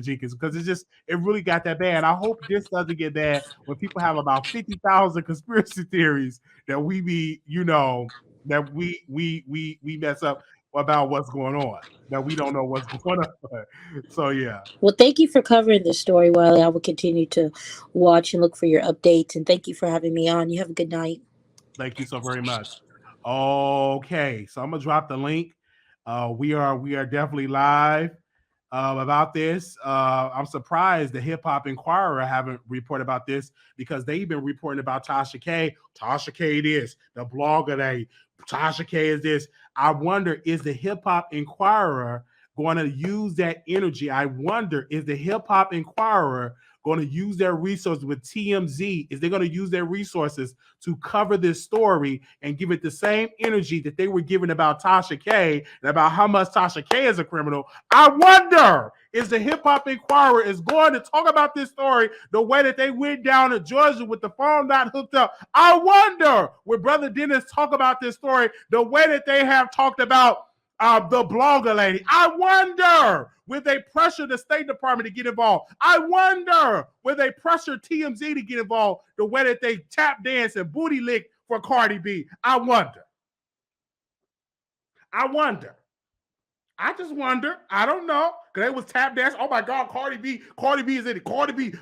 Jenkins, because it really got that bad. I hope this doesn't get bad when people have about 50,000 conspiracy theories that we be, that we mess up about what's going on, that we don't know what's going on. So yeah. Well, thank you for covering this story, Wiley. I will continue to watch and look for your updates. And thank you for having me on. You have a good night. Thank you so very much. Okay, so I'm gonna drop the link. We are definitely live about this. I'm surprised the Hip Hop Inquirer haven't reported about this because they've been reporting about Tasha K. Tasha K. This, the blogger they. Tasha K. is this. I wonder, is the Hip Hop Inquirer going to use that energy? I wonder, is the Hip Hop Inquirer going to use their resources with TMZ? Is they going to use their resources to cover this story and give it the same energy that they were giving about Tasha K and about how much Tasha K is a criminal? I wonder, is the Hip Hop Inquirer is going to talk about this story the way that they went down to Georgia with the phone not hooked up? I wonder, will Brother Dennis talk about this story the way that they have talked about the blogger lady? I wonder, will they pressure the State Department to get involved? I wonder, will they pressure TMZ to get involved the way that they tap dance and booty lick for Cardi B? I wonder. I just wonder. I don't know. Because they was tap dance. Oh my God, Cardi B is in it. Cardi B.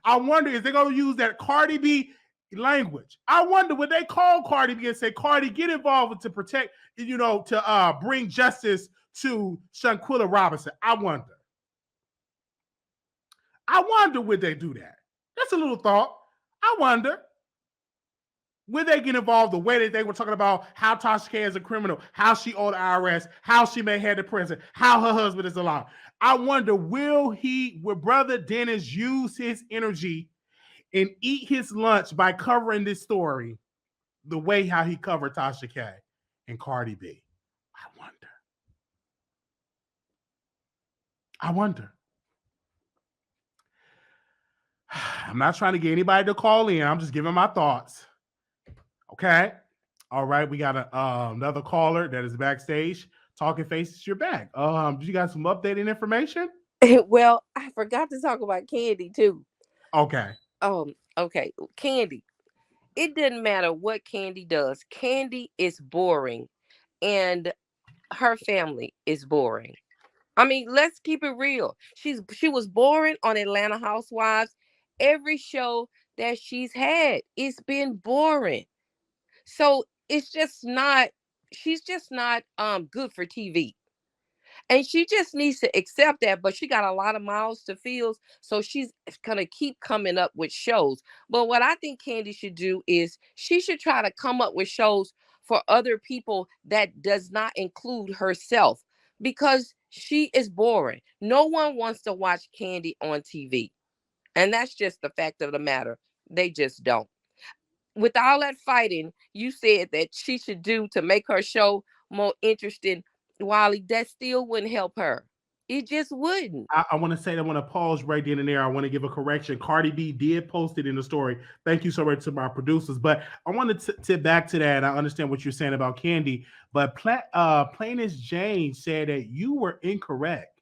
I wonder, is they going to use that Cardi B language? I wonder, would they call Cardi B and say, Cardi, get involved to protect, to bring justice to Shanquella Robinson? I wonder, would they do that? That's a little thought. I wonder. Would they get involved the way that they were talking about how Tasha K is a criminal, how she owed the IRS, how she may head to prison, how her husband is alive? I wonder, will Brother Dennis use his energy and eat his lunch by covering this story the way how he covered Tasha K and Cardi B? I wonder. I'm not trying to get anybody to call in. I'm just giving my thoughts. Okay. All right. We got another caller that is backstage. Talking Faces, you're back. Did you got some updated information? Well, I forgot to talk about Candy too. Okay. Okay. Candy. It doesn't matter what Candy does. Candy is boring. And her family is boring. I mean, let's keep it real. She was boring on Atlanta Housewives. Every show that she's had, it's been boring. So it's just not, she's just not good for TV. And she just needs to accept that, but she got a lot of mouths to fill, so she's gonna keep coming up with shows. But what I think Candy should do is she should try to come up with shows for other people that does not include herself, because she is boring. No one wants to watch Candy on TV. And that's just the fact of the matter. They just don't. With all that fighting you said that she should do to make her show more interesting, Wally, that still wouldn't help her. It just wouldn't. I want to say that I want to pause right then and there. I want to give a correction. Cardi B did post it in the story. Thank you so much to my producers. But I want to tip back to that. I understand what you're saying about Candy. But thePLAINESTjane said that you were incorrect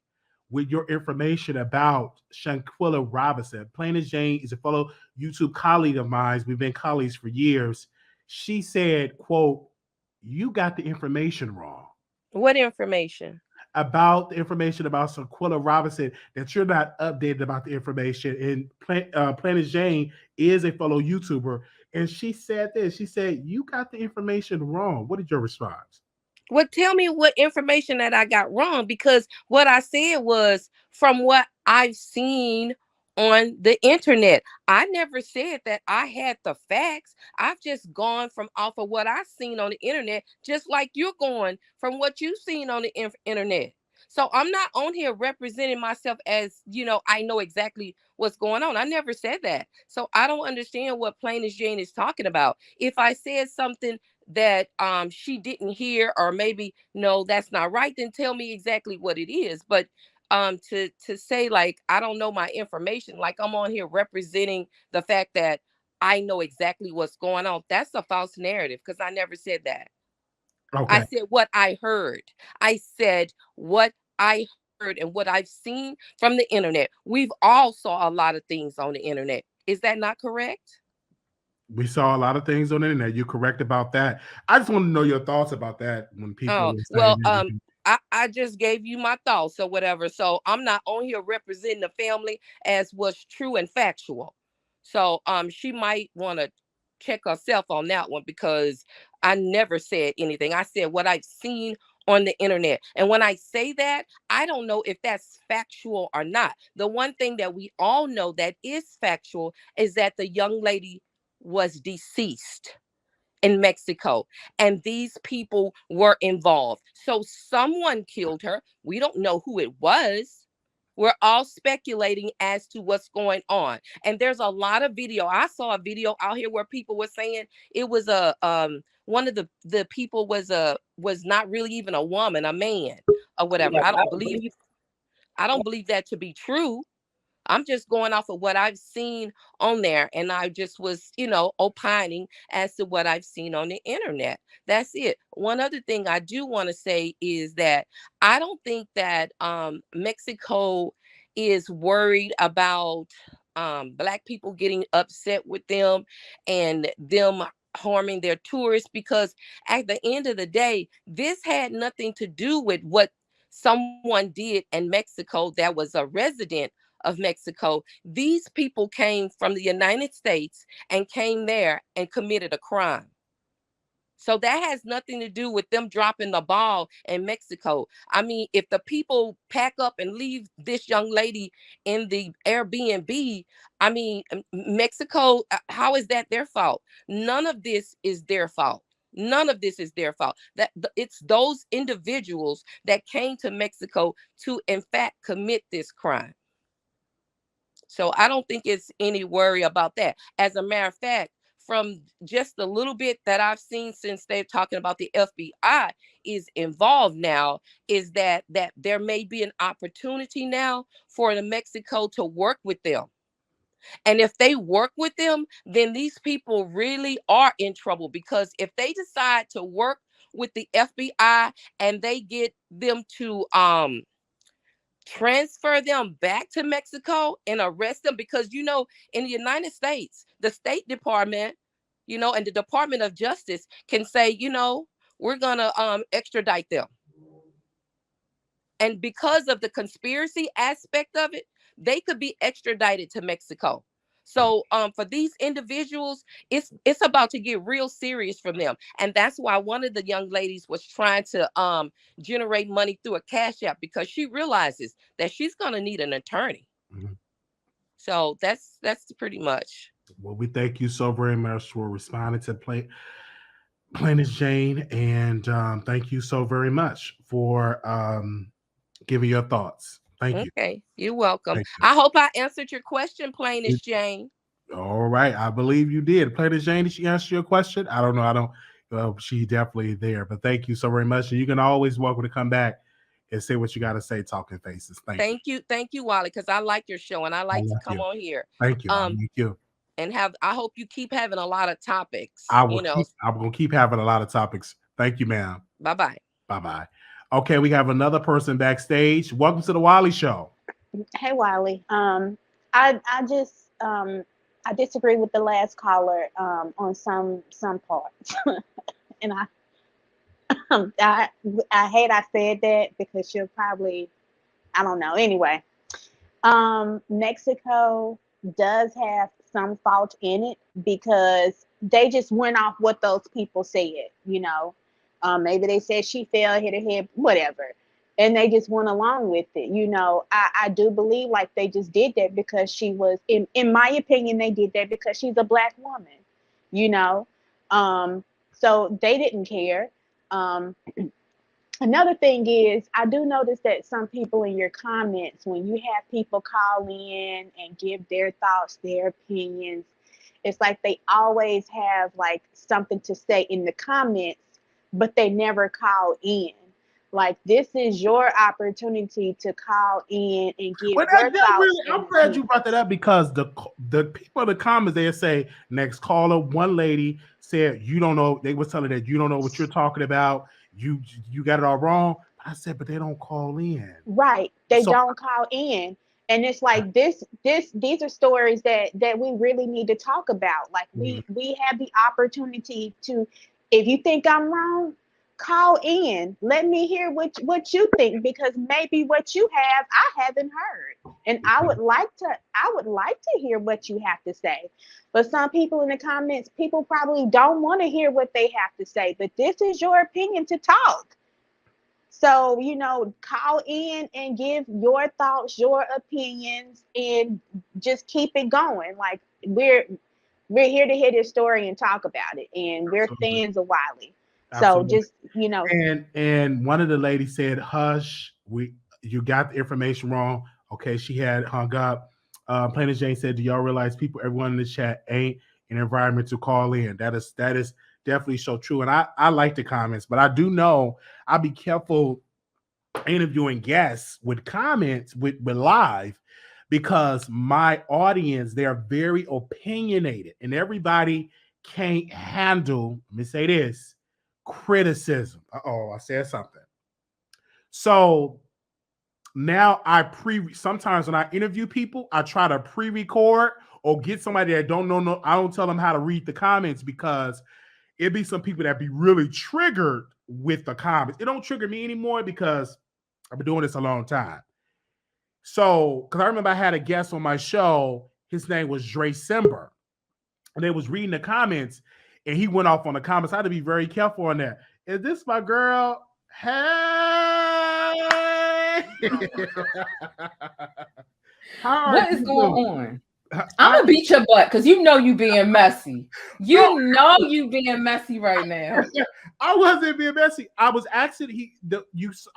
with your information about Shanquella Robinson. thePLAINESTjane is a fellow YouTube colleague of mine. We've been colleagues for years. She said, quote, you got the information wrong. What information? About the information about Shanquella Robinson, that you're not updated about the information. And thePLAINESTjane is a fellow YouTuber. And she said this. She said, you got the information wrong. What is your response? Well, tell me what information that I got wrong, because what I said was from what I've seen on the internet. I never said that I had the facts. I've just gone from off of what I've seen on the internet, just like you're going from what you've seen on the internet. So I'm not on here representing myself as, I know exactly what's going on. I never said that. So I don't understand what thePLAINESTjane is talking about. If I said something that she didn't hear, or maybe no, that's not right, then tell me exactly what it is. But to say like I don't know my information, like I'm on here representing the fact that I know exactly what's going on, that's a false narrative, because I never said that. I Okay. said what I heard. I said what I and what I've seen from the internet, we've all saw a lot of things on the internet. Is that not correct? We saw a lot of things on the internet. You're correct about that. I just want to know your thoughts about that when people Oh, were saying well, everything. I just gave you my thoughts or whatever. So I'm not on here representing the family as was true and factual. So she might want to check herself on that one because I never said anything. I said what I've seen on the internet. And when I say that, I don't know if that's factual or not. The one thing that we all know that is factual is that the young lady was deceased in Mexico, and these people were involved. So someone killed her. We don't know who it was. We're all speculating as to what's going on. And there's a lot of video. I saw a video out here where people were saying it was a one of the people was not really even a woman, a man or whatever. I don't believe that to be true. I'm just going off of what I've seen on there. And I just was, opining as to what I've seen on the internet. That's it. One other thing I do want to say is that I don't think that Mexico is worried about Black people getting upset with them and them harming their tourists, because at the end of the day, this had nothing to do with what someone did in Mexico that was a resident of Mexico. These people came from the United States and came there and committed a crime. So that has nothing to do with them dropping the ball in Mexico. I mean, if the people pack up and leave this young lady in the Airbnb, I mean, Mexico, how is that their fault? None of this is their fault. None of this is their fault. It's those individuals that came to Mexico to, in fact, commit this crime. So I don't think it's any worry about that. As a matter of fact, from just a little bit that I've seen since they're talking about the FBI is involved now, is that there may be an opportunity now for the Mexico to work with them. And if they work with them, then these people really are in trouble, because if they decide to work with the FBI and they get them to transfer them back to Mexico and arrest them, because in the United States, the State Department, and the Department of Justice can say, we're gonna extradite them. And because of the conspiracy aspect of it, they could be extradited to Mexico. So for these individuals, it's about to get real serious for them. And that's why one of the young ladies was trying to generate money through a Cash App, because she realizes that she's going to need an attorney. Mm-hmm. So that's pretty much. Well, we thank you so very much for responding to thePLAINESTjane, and thank you so very much for giving your thoughts. Thank you. Okay, you're welcome. I hope I answered your question, PLAINESTjane. All right, I believe you did. PLAINESTjane, did she answer your question? I don't know. She definitely there, but thank you so very much. And you can always welcome to come back and say what you got to say, Talking Faces. Thank you, Wiley, because I like your show and I like to come on here. Thank you. Thank you. And I hope you keep having a lot of topics. I'm going to keep having a lot of topics. Thank you, ma'am. Bye-bye. Bye-bye. Okay, we have another person backstage. Welcome to the Wiley Show. Hey, Wiley. I disagree with the last caller on some parts, and I hate I said that, because she'll probably, I don't know. Anyway, Mexico does have some fault in it, because they just went off what those people said. Maybe they said she fell, hit her head, whatever, and they just went along with it. I do believe like they just did that because she was, in my opinion, they did that because she's a Black woman, so they didn't care. Another thing is, I do notice that some people in your comments, when you have people call in and give their thoughts, their opinions, it's like they always have like something to say in the comments, but they never call in. Like, this is your opportunity to call in and give your thoughts. I'm glad you brought that up, because the people in the comments, they say, next caller, one lady said, you don't know, they was telling that you don't know what you're talking about. You got it all wrong. I said, but they don't call in. Right. They So don't call in. And it's like these are stories that we really need to talk about. Like we have the opportunity to, if you think I'm wrong, call in. Let me hear what you think, because maybe what you have I haven't heard. And I would like to hear what you have to say. But some people in the comments, people probably don't want to hear what they have to say, but this is your opinion to talk. So, call in and give your thoughts, your opinions, and just keep it going. Like we're here to hear this story and talk about it. And we're absolutely. fans of Wiley. So Absolutely. just, And one of the ladies said, "Hush, you got the information wrong." Okay, she had hung up. PLAINESTjane said, "Do y'all realize everyone in the chat ain't an environment to call in?" That is definitely so true. And I like the comments, but I do know I'll be careful interviewing guests with comments with live, because my audience, they are very opinionated, and everybody can't handle, let me say this, criticism. I said something. So now sometimes when I interview people, I try to pre-record or get somebody that don't know. I don't tell them how to read the comments, because it'd be some people that be really triggered with the comments. It don't trigger me anymore because I've been doing this a long time. So, because I remember I had a guest on my show, his name was Dre Simber, and they was reading the comments, and he went off on the comments. I had to be very careful on that. Is this my girl? Hey! What is going on? I'm gonna beat your butt because you being messy. You being messy right now. I wasn't being messy. I was asking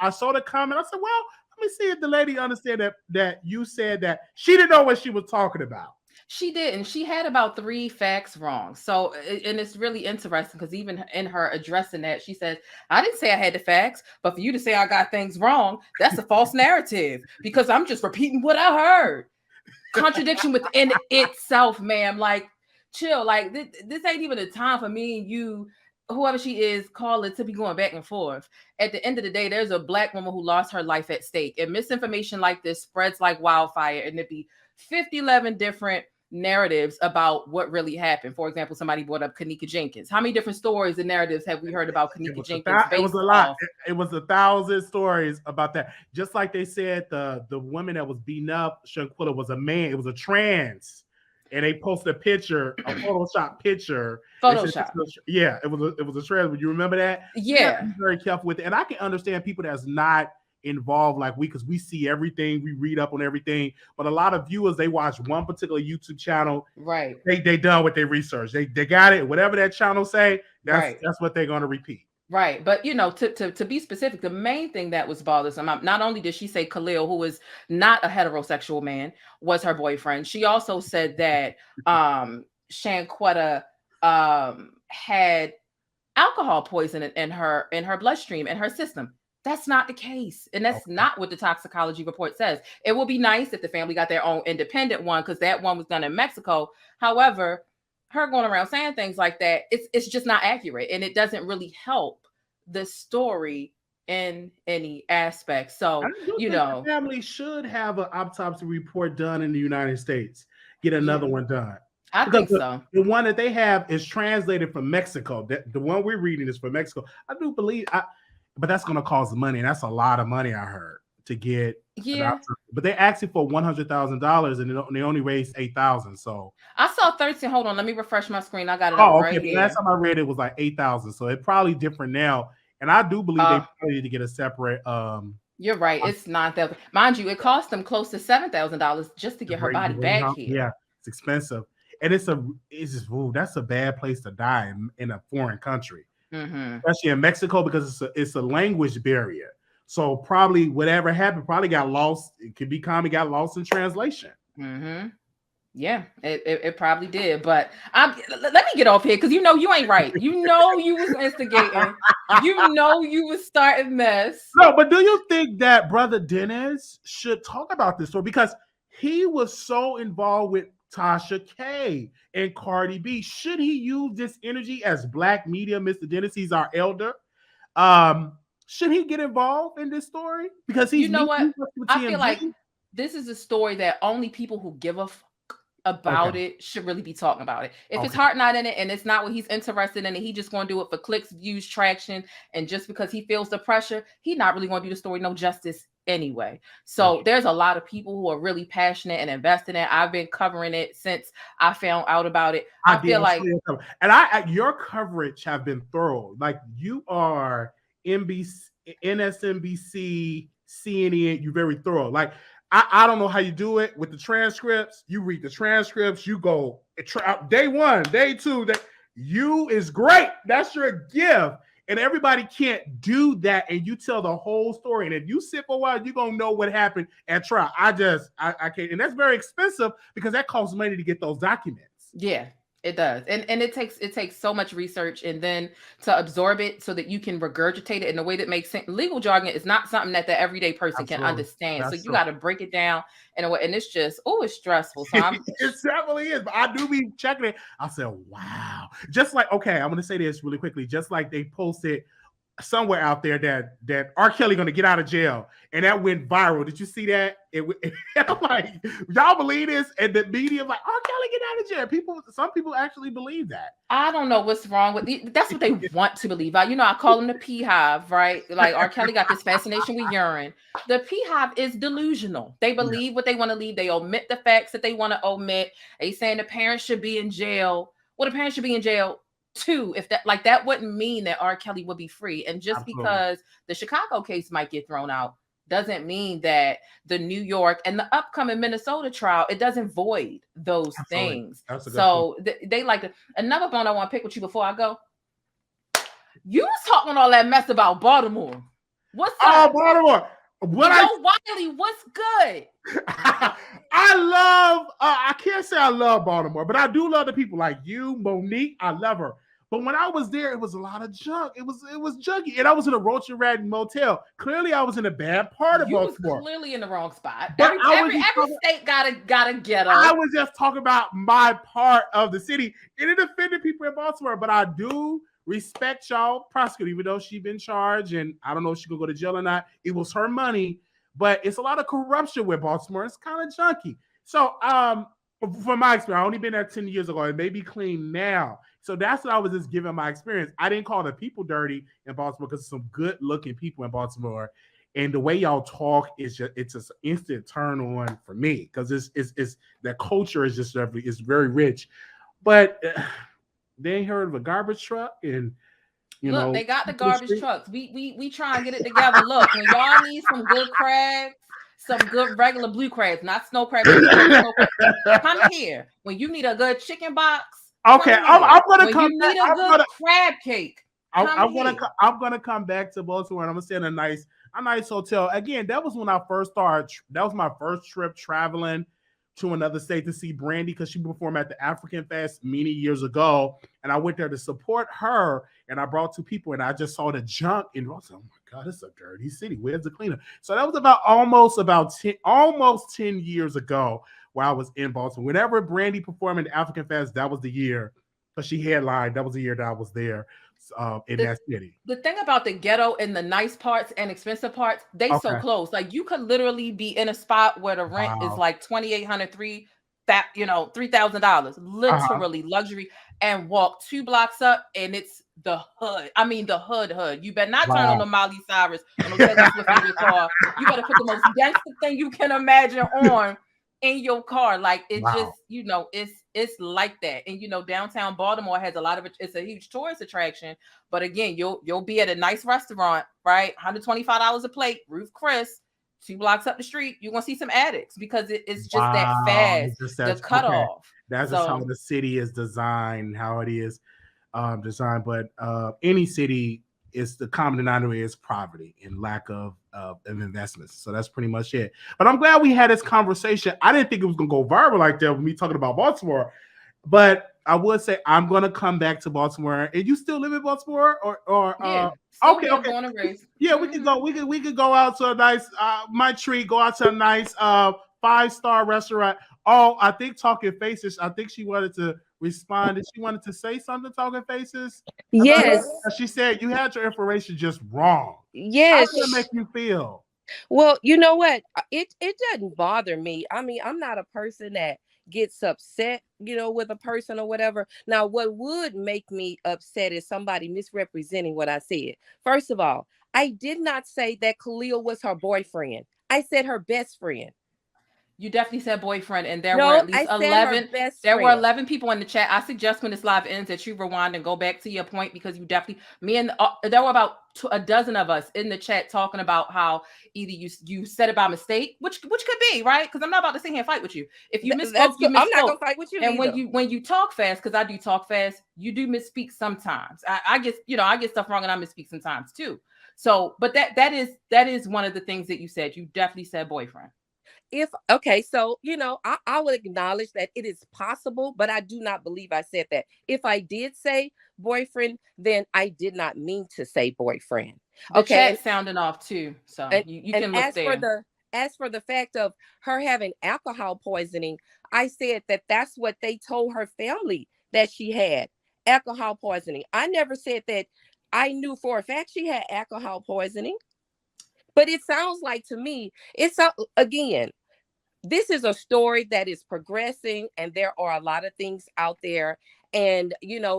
I saw the comment. I said, well, let me see if the lady understand that you said that she didn't know what she was talking about. She didn't. She had about 3 facts wrong. So, and it's really interesting because even in her addressing that, she says, I didn't say I had the facts, but for you to say I got things wrong, that's a false narrative because I'm just repeating what I heard. Contradiction within itself, ma'am. Like, chill. Like, this ain't even the time for me and you, whoever she is, call it, to be going back and forth. At the end of the day, there's a Black woman who lost her life at stake, and misinformation like this spreads like wildfire, and it'd be 11 different narratives about what really happened. For example, somebody brought up Kenneka Jenkins. How many different stories and narratives have we heard about Kenneka Jenkins? It was a lot. It was 1,000 stories about that. Just like they said, the woman that was beaten up, Shanquella, was a man. It was a trans, and they posted a picture, a Photoshop picture. Photoshop. Yeah, it was a trans. Would you remember that? Yeah. Be very careful with it. And I can understand people that's not involved like because we see everything, we read up on everything, but a lot of viewers, they watch one particular YouTube channel, right? They done with their research, they got it, whatever that channel say, that's what they're going to repeat, right? But to be specific, the main thing that was bothersome, not only did she say Khalil, who is not a heterosexual man, was her boyfriend, she also said that Shanquella had alcohol poison in her bloodstream, in her system. That's not the case. And that's not what the toxicology report says. It would be nice if the family got their own independent one, because that one was done in Mexico. However, her going around saying things like that, it's just not accurate. And it doesn't really help the story in any aspect. So, the family should have an autopsy report done in the United States. Get another one done. I think so. The one that they have is translated from Mexico. The one we're reading is from Mexico. I do believe but that's going to cost money, and that's a lot of money, I heard, to get. Yeah. But they asked for $100,000, and they only raised $8,000. So I saw 13. Hold on, let me refresh my screen. I got it right here. Last time I read it was like 8,000. So it's probably different now. And I do believe they probably need to get a separate. You're right. It's $9,000. Mind you, it cost them close to $7,000 just to get her body back here. Yeah, it's expensive, and that's a bad place to die in a foreign country. Mm-hmm. Especially in Mexico, because it's a language barrier. So probably whatever happened probably got lost. It could be common, got lost in translation. Mm-hmm. Yeah, it probably did. But let me get off here because you ain't right. You was instigating. You was starting mess. No, but do you think that Brother Dennis should talk about this story? Because he was so involved with Tasha K and Cardi B. Should he use this energy as Black media, Mr. Dennis? He's our elder. should he get involved in this story? Because he's You know what? I feel like TMZ? this is a story that only people who give a fuck about it should really be talking about it. If his heart not in it and it's not what he's interested in, and he just going to do it for clicks, views, traction, and just because he feels the pressure, he not really going to do the story no justice anyway. So there's a lot of people who are really passionate and invested in it. I've been covering it since I found out about it. I feel like, and your coverage have been thorough. Like you are NBC, NSNBC, CNN. You're very thorough. Like I don't know how you do it with the transcripts. You read the transcripts. You go day one, day two. You is great. That's your gift. And everybody can't do that. And you tell the whole story. And if you sit for a while, you're going to know what happened at trial. I can't. And that's very expensive because that costs money to get those documents. Yeah, it does. And it takes so much research and then to absorb it so that you can regurgitate it in a way that makes sense. Legal jargon is not something that the everyday person can understand. So you got to break it down in a way. And it's just, it's stressful. So it definitely is. But I do be checking it. I said, wow. Just like, okay, I'm going to say this really quickly. Just like they posted somewhere out there that R. Kelly going to get out of jail, and that went viral. Did you see that? I'm like, y'all believe this? And the media like, R. Kelly get out of jail. Some people actually believe that. I don't know what's wrong with that's what they want to believe. I call them the Beehive, right? Like R. Kelly got this fascination with urine. The Beehive is delusional. They believe what they want to believe. They omit the facts that they want to omit. They saying the parents should be in jail. Well, the parents should be in jail too, if that wouldn't mean that R. Kelly would be free. And just because the Chicago case might get thrown out doesn't mean that the New York and the upcoming Minnesota trial, it doesn't void those things. So they like to. Another bone I want to pick with you before I go. You was talking all that mess about Baltimore. What's up? Baltimore. Wiley, what's good? I can't say I love Baltimore, but I do love the people like you, Monique. I love her. But when I was there, it was a lot of junk. It was junky. And I was in a Roach and Rat motel. Clearly, I was in a bad part of Baltimore. Was clearly in the wrong spot. But every state got a ghetto. I was just talking about my part of the city. And it offended people in Baltimore. But I do respect y'all prosecutor, even though she's been charged. And I don't know if she could go to jail or not. It was her money. But it's a lot of corruption with Baltimore. It's kind of junky. So from my experience, I only been there 10 years ago. It may be clean now. So that's what I was just giving my experience. I didn't call the people dirty in Baltimore because some good looking people in Baltimore. And the way y'all talk it's an instant turn on for me because it's the culture is just it's very rich. But they ain't heard of a garbage truck and look, they got the garbage trucks. We try and get it together. Look, when y'all need some good crabs, some good regular blue crabs, not snow crabs. Come here. When you need a good chicken box. Okay, I'm gonna come. You need a good crab cake. I'm gonna come back to Baltimore and I'm gonna stay in a nice hotel. Again, that was when I first started. That was my first trip traveling to another state to see Brandy because she performed at the African Fest many years ago, and I went there to support her. And I brought two people, and I just saw the junk, and I was like, "Oh my God, it's a dirty city. Where's the cleaner?" So that was almost 10 years ago. While I was in Baltimore. Whenever Brandy performed at the African Fest, that was the year, because she headlined. That was the year that I was there in that city. The thing about the ghetto and the nice parts and expensive parts, they so close. Like you could literally be in a spot where the rent is like $2,800, $3,000, literally luxury, and walk 2 blocks up, and it's the hood. I mean, the hood. You better not turn on the Miley Cyrus on the your car. You better put the most gangster thing you can imagine on in your car. Like it just, it's like that. And downtown Baltimore has a lot of it. It's a huge tourist attraction. But again, you'll be at a nice restaurant, right? $125 a plate, Ruth Chris, 2 blocks up the street. You're gonna see some addicts because it's just that fast. The cutoff. That's just how the city is designed, how it is designed. But any city is the common denominator is poverty and lack of investments. So that's pretty much it. But I'm glad we had this conversation. I didn't think it was gonna go viral like that with me talking about Baltimore. But I would say I'm gonna come back to Baltimore. And you still live in Baltimore, or okay. Yeah, we can go. We could go out to a nice. My treat. Go out to a nice 5-star restaurant. Oh, I think Talking Faces. I think she wanted to respond. Did she wanted to say something? Talking Faces. Yes. She said you had your information just wrong. How Yes. does that make you feel? Well, you know what? It doesn't bother me. I mean, I'm not a person that gets upset, with a person or whatever. Now, what would make me upset is somebody misrepresenting what I said. First of all, I did not say that Khalil was her boyfriend. I said her best friend. You definitely said boyfriend, and there were No, at I least said her 11. best There were friend. 11 people in the chat. I suggest when this live ends that you rewind and go back to your point, because you definitely, there were about a dozen of us in the chat talking about how either you said it by mistake, which could be right, because I'm not about to sit here and fight with you. If you misspoke, That's you good. I'm not misspoke. gonna fight with you And either. when you talk fast, because I do talk fast, you do misspeak sometimes. I get I get stuff wrong and I misspeak sometimes too. So, but that is one of the things that you said. You definitely said boyfriend. So I will acknowledge that it is possible, but I do not believe I said that. If I did say boyfriend, then I did not mean to say boyfriend. The Okay, chat sounding off too, so and you and can look there. as for the fact of her having alcohol poisoning, I said that that's what they told her family, that she had alcohol poisoning. I never said that I knew for a fact she had alcohol poisoning. But it sounds like to me, again, this is a story that is progressing, and there are a lot of things out there, and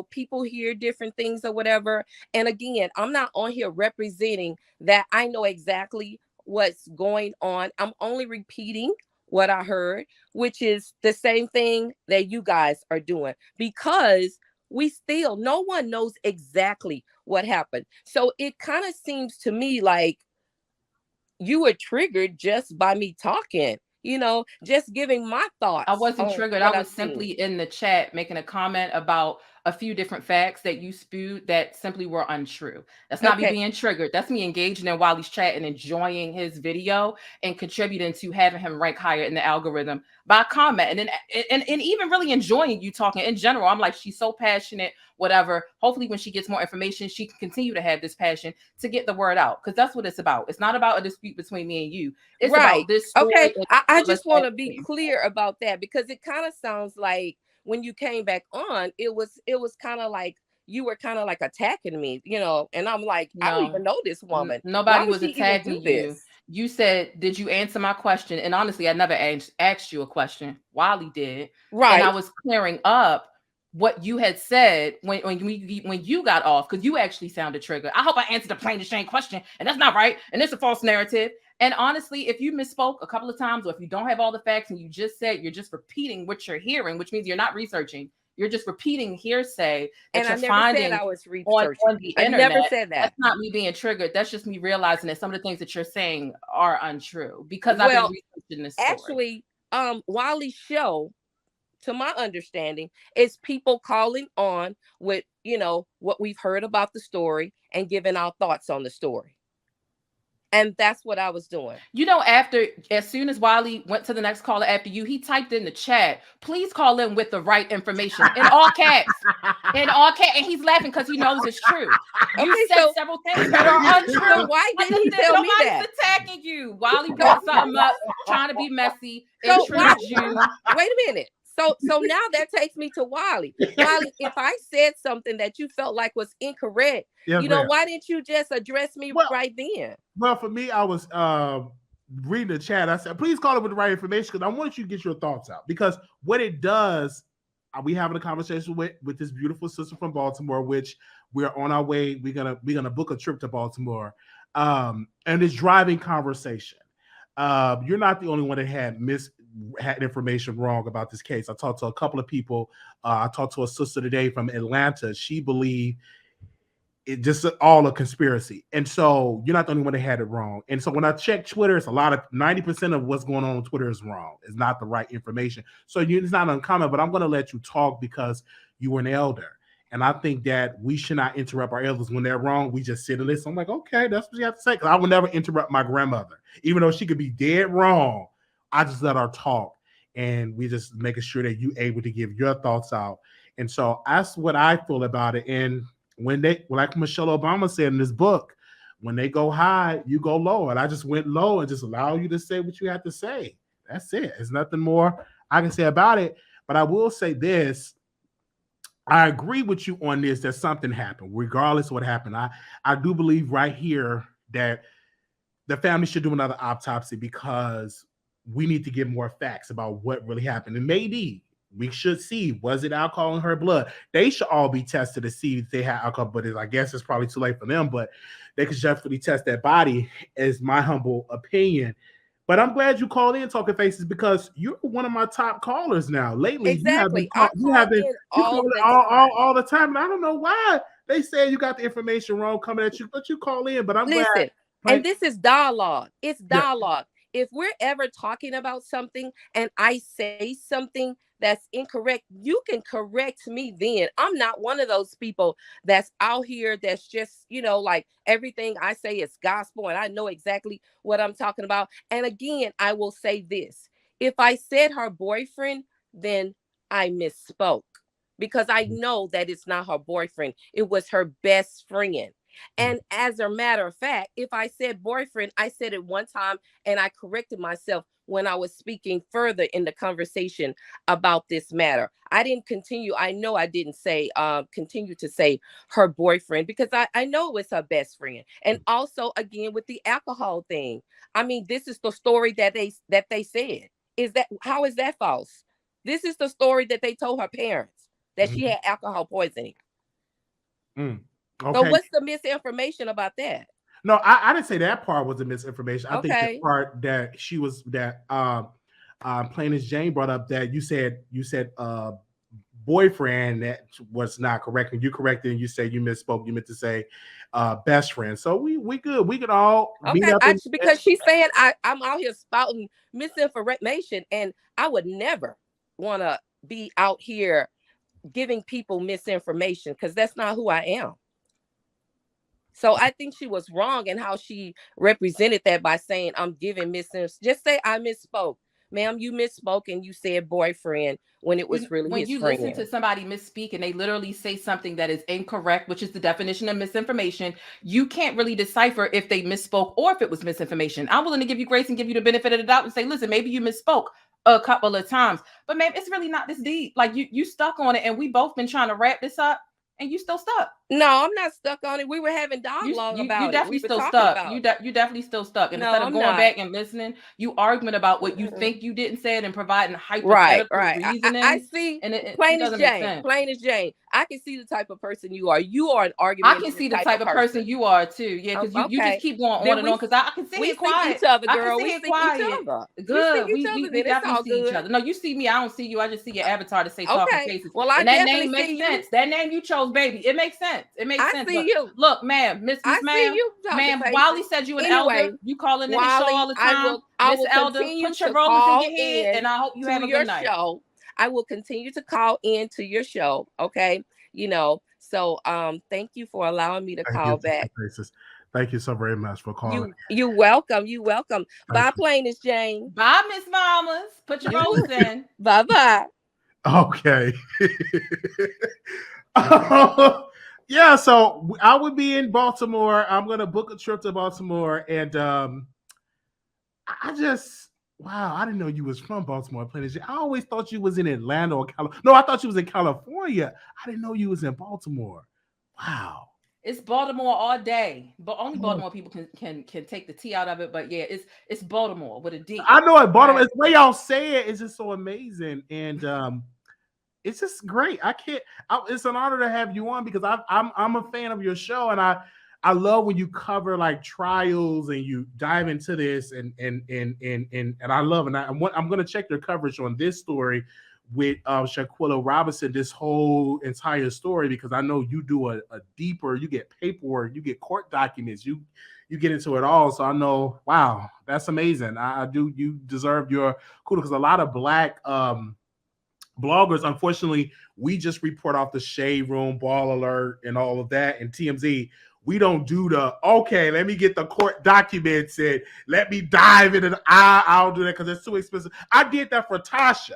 people hear different things or whatever. And again, I'm not on here representing that I know exactly what's going on. I'm only repeating what I heard, which is the same thing that you guys are doing, because no one knows exactly what happened. So it kind of seems to me like you were triggered just by me talking, just giving my thoughts. I wasn't on triggered. what I I've was seen. simply in the chat making a comment about a few different facts that you spewed that simply were untrue. That's not me Okay. being triggered. That's me engaging in Wiley's chat and enjoying his video and contributing to having him rank higher in the algorithm by comment. And even really enjoying you talking in general. I'm like, she's so passionate, whatever. Hopefully when she gets more information, she can continue to have this passion to get the word out, because that's what it's about. It's not about a dispute between me and you. It's Right. about this story. Okay. I and just want to be educating. clear about that, because it kind of sounds like when you came back on, it was kind of like you were kind of like attacking me, and I'm like, I don't even No, know this woman. nobody Why would was she even do attacking you. this? You said, did you answer my question? And honestly, I never asked you a question. Wiley did. And I Right. was clearing up what you had said when you got off, because you actually sounded triggered. I hope I answered the plainest question, and that's not right, and it's a false narrative. And honestly, if you misspoke a couple of times, or if you don't have all the facts and you just said, you're just repeating what you're hearing, which means you're not researching. You're just repeating hearsay that And I you're never said finding I was on researching. the I internet. never said that. That's not me being triggered. That's just me realizing that some of the things that you're saying are untrue, because I've Well, been researching this story. actually, Wiley Show, to my understanding, is people calling on with what we've heard about the story and giving our thoughts on the story. And that's what I was doing. As soon as Wiley went to the next caller after you, he typed in the chat, please call in with the right information, in all caps. In all caps. And he's laughing because he knows it's true. You said several things that are untrue. So why didn't he tell me that? Nobody's attacking you. Wiley brought something up, trying to be messy, So intrigued you. Wait a minute. So now that takes me to Wiley. Wiley, if I said something that you felt like was incorrect, why didn't you just address me right then? Well, for me, I was reading the chat. I said, please call it with the right information, because I want you to get your thoughts out. Because what it does, we having a conversation with this beautiful sister from Baltimore, which we're on our way. We're gonna book a trip to Baltimore, and it's driving conversation. You're not the only one that had information wrong about this case. I talked to a couple of people. I talked to a sister today from Atlanta. She believed it just all a conspiracy. And so you're not the only one that had it wrong. And so when I check Twitter, it's 90% of what's going on Twitter is wrong. It's not the right information. So it's not uncommon, but I'm going to let you talk because you were an elder. And I think that we should not interrupt our elders when they're wrong. We just sit and listen. I'm like, okay, that's what you have to say. Because I would never interrupt my grandmother. Even though she could be dead wrong, I just let her talk. And we just making sure that you're able to give your thoughts out. And so that's what I feel about it. And like Michelle Obama said in this book, when they go high, you go low. And I just went low and just allow you to say what you have to say. That's it. There's nothing more I can say about it. But I will say this. I agree with you on this, that something happened, regardless of what happened. I do believe right here that the family should do another autopsy because we need to get more facts about what really happened. And maybe we should see, was it alcohol in her blood? They should all be tested to see if they had alcohol, but I guess it's probably too late for them, but they could definitely test that body, is my humble opinion. But I'm glad you called in, Talking Faces, because you're one of my top callers now. Lately, Exactly. you have been all the time. all the time. And I don't know why they say you got the information wrong coming at you, but you call in. But I'm glad. And this is dialogue. It's Yeah. dialogue. If we're ever talking about something and I say something that's incorrect, you can correct me then. I'm not one of those people that's out here that's just, like everything I say is gospel and I know exactly what I'm talking about. And again, I will say this. If I said her boyfriend, then I misspoke because I know that it's not her boyfriend. It was her best friend. And as a matter of fact, if I said boyfriend, I said it one time and I corrected myself when I was speaking further in the conversation about this matter. I didn't continue. I know I didn't say continue to say her boyfriend because I know it was her best friend. And also, again, with the alcohol thing, I mean, this is the story that they said. How is that false? This is the story that they told her parents, that she had alcohol poisoning. Okay. So what's the misinformation about that? No, I didn't say that part was a misinformation. I think the part that thePLAINESTjane brought up, that you said boyfriend, that was not correct, and you corrected and you said you misspoke. You meant to say best friend. So we good. We could all meet up because she's saying I'm out here spouting misinformation, and I would never want to be out here giving people misinformation because that's not who I am. So I think she was wrong in how she represented that by saying I'm giving misinformation. Just say I misspoke. Ma'am, you misspoke and you said boyfriend when it was really his friend. When you listen to somebody misspeak and they literally say something that is incorrect, which is the definition of misinformation, you can't really decipher if they misspoke or if it was misinformation. I'm willing to give you grace and give you the benefit of the doubt and say, listen, maybe you misspoke a couple of times, but man, it's really not this deep. Like you stuck on it, and we both been trying to wrap this up, and you still stuck. No, I'm not stuck on it. We were having dialogue about it. You definitely still stuck. You definitely still stuck. And instead of going back and listening, you arguing about what you think you didn't say it and providing hypothetical reasoning. I see. And PLAINESTjane. I can see the type of person you are. You are an argument. I can see the type of person you are too. Yeah, because you just keep going on and on. Because I can see it quiet. Each other, girl. We see each other. Good. We definitely see each other. No, you see me. I don't see you. I just see your avatar to say Talking Faces. Well, and that name makes sense. That name you chose, baby. It makes sense. It makes sense. I see you. Look, ma'am, ma'am, Wiley said you an elder. You calling in the show all the time. Miss Elder, put your rollers in your head, and I hope you have a good night. I will continue to call in to your show. Okay. So thank you for allowing me to call back. Thank you so very much for calling. You're welcome. Bye, PLAINESTjane. Bye, Miss Mamas. Put your rollers in. Bye. Okay. Yeah, so I would be in Baltimore. I'm gonna book a trip to Baltimore, and I didn't know you was from Baltimore. I always thought you was in Atlanta or California. No, I thought you was in California. I didn't know you was in Baltimore. Wow. It's Baltimore all day, but only Baltimore people can take the T out of it. But yeah, it's Baltimore with a D. I know it. Baltimore. It's the way y'all say it. It's just so amazing, and it's just great. It's an honor to have you on because I'm a fan of your show, and I love when you cover like trials and you dive into this, and I love it. I'm going to check your coverage on this story with Shanquella Robinson, this whole entire story, because I know you do a deeper. You get paperwork, you get court documents, you get into it all. So I know, wow, that's amazing. You deserve your kudos, because a lot of Black bloggers, unfortunately, we just report off the Shade Room, Ball Alert, and all of that, and TMZ. We don't do let me get the court documents and let me dive into I'll do that because it's too expensive. I did that for Tasha.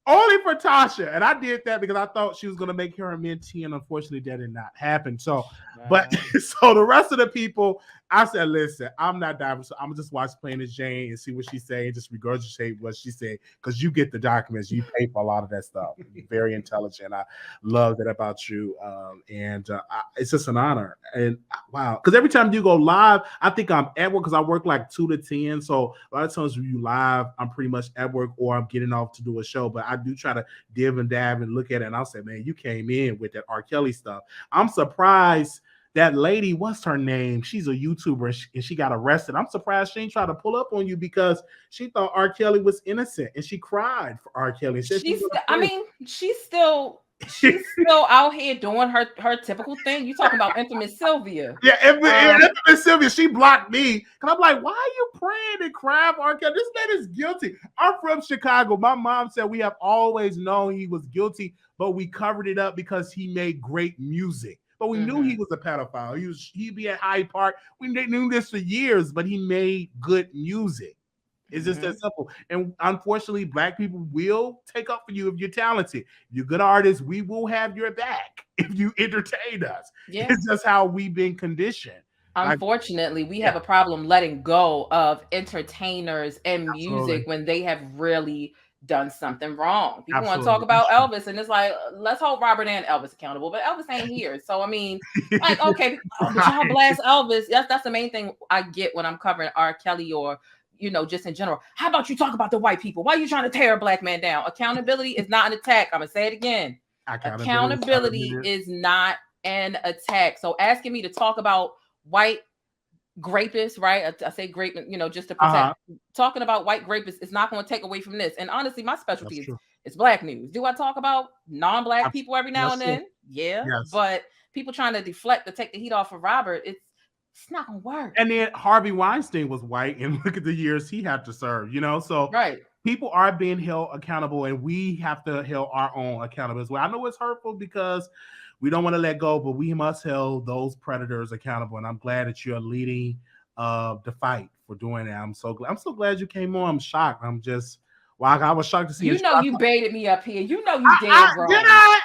Only for Tasha. And I did that because I thought she was going to make her a mentee, and unfortunately that did not happen. So But so the rest of the people, I said, listen, I'm not diving. So I'm gonna just watch Plainest Jane and see what she say and just regurgitate what she said because you get the documents. You pay for a lot of that stuff. You're very intelligent. I love that about you. It's just an honor. And wow, because every time you go live, I think I'm at work because I work like 2 to 10. So a lot of times when you live, I'm pretty much at work or I'm getting off to do a show. But I do try to div and dab and look at it. And I'll say, man, you came in with that R. Kelly stuff. I'm surprised. That lady, what's her name? She's a YouTuber and she got arrested. I'm surprised she ain't trying to pull up on you because she thought R. Kelly was innocent and she cried for R. Kelly. She's still out here doing her typical thing. You talking about infamous Sylvia? Yeah, infamous Sylvia. She blocked me because I'm like, why are you praying and crying for R. Kelly? This man is guilty. I'm from Chicago. My mom said we have always known he was guilty, but we covered it up because he made great music. But we knew he was a pedophile. He'd be at Hyde Park. We knew this for years, but he made good music. It's just that simple. And unfortunately, Black people will take up for you if you're talented. If you're a good artist, we will have your back if you entertain us. Yeah. It's just how we've been conditioned. Unfortunately, we have a problem letting go of entertainers and music when they have really done something wrong. People want to talk about Elvis, and it's like, let's hold Robert and Elvis accountable, but Elvis ain't here. So I mean, like, okay, but y'all blast Elvis. That's the main thing I get when I'm covering R. Kelly or just in general. How about you talk about the white people? Why are you trying to tear a Black man down? Accountability is not an attack. I'm gonna say it again. Accountability is not an attack. So asking me to talk about white grapists, right? I say grape, just to protect. Talking about white grapists is not going to take away from this. And honestly, my specialty is Black news. Do I talk about non-Black people every now and then? Yeah. Yes. But people trying to deflect to take the heat off of Robert, it's not going to work. And then Harvey Weinstein was white, and look at the years he had to serve, So people are being held accountable, and we have to hold our own accountable as well. I know it's hurtful because we don't want to let go, but we must hold those predators accountable. And I'm glad that you're leading the fight for doing that. I'm so glad you came on. I'm shocked. I'm just I was shocked to see you. You baited me up here. You dead wrong. Did I?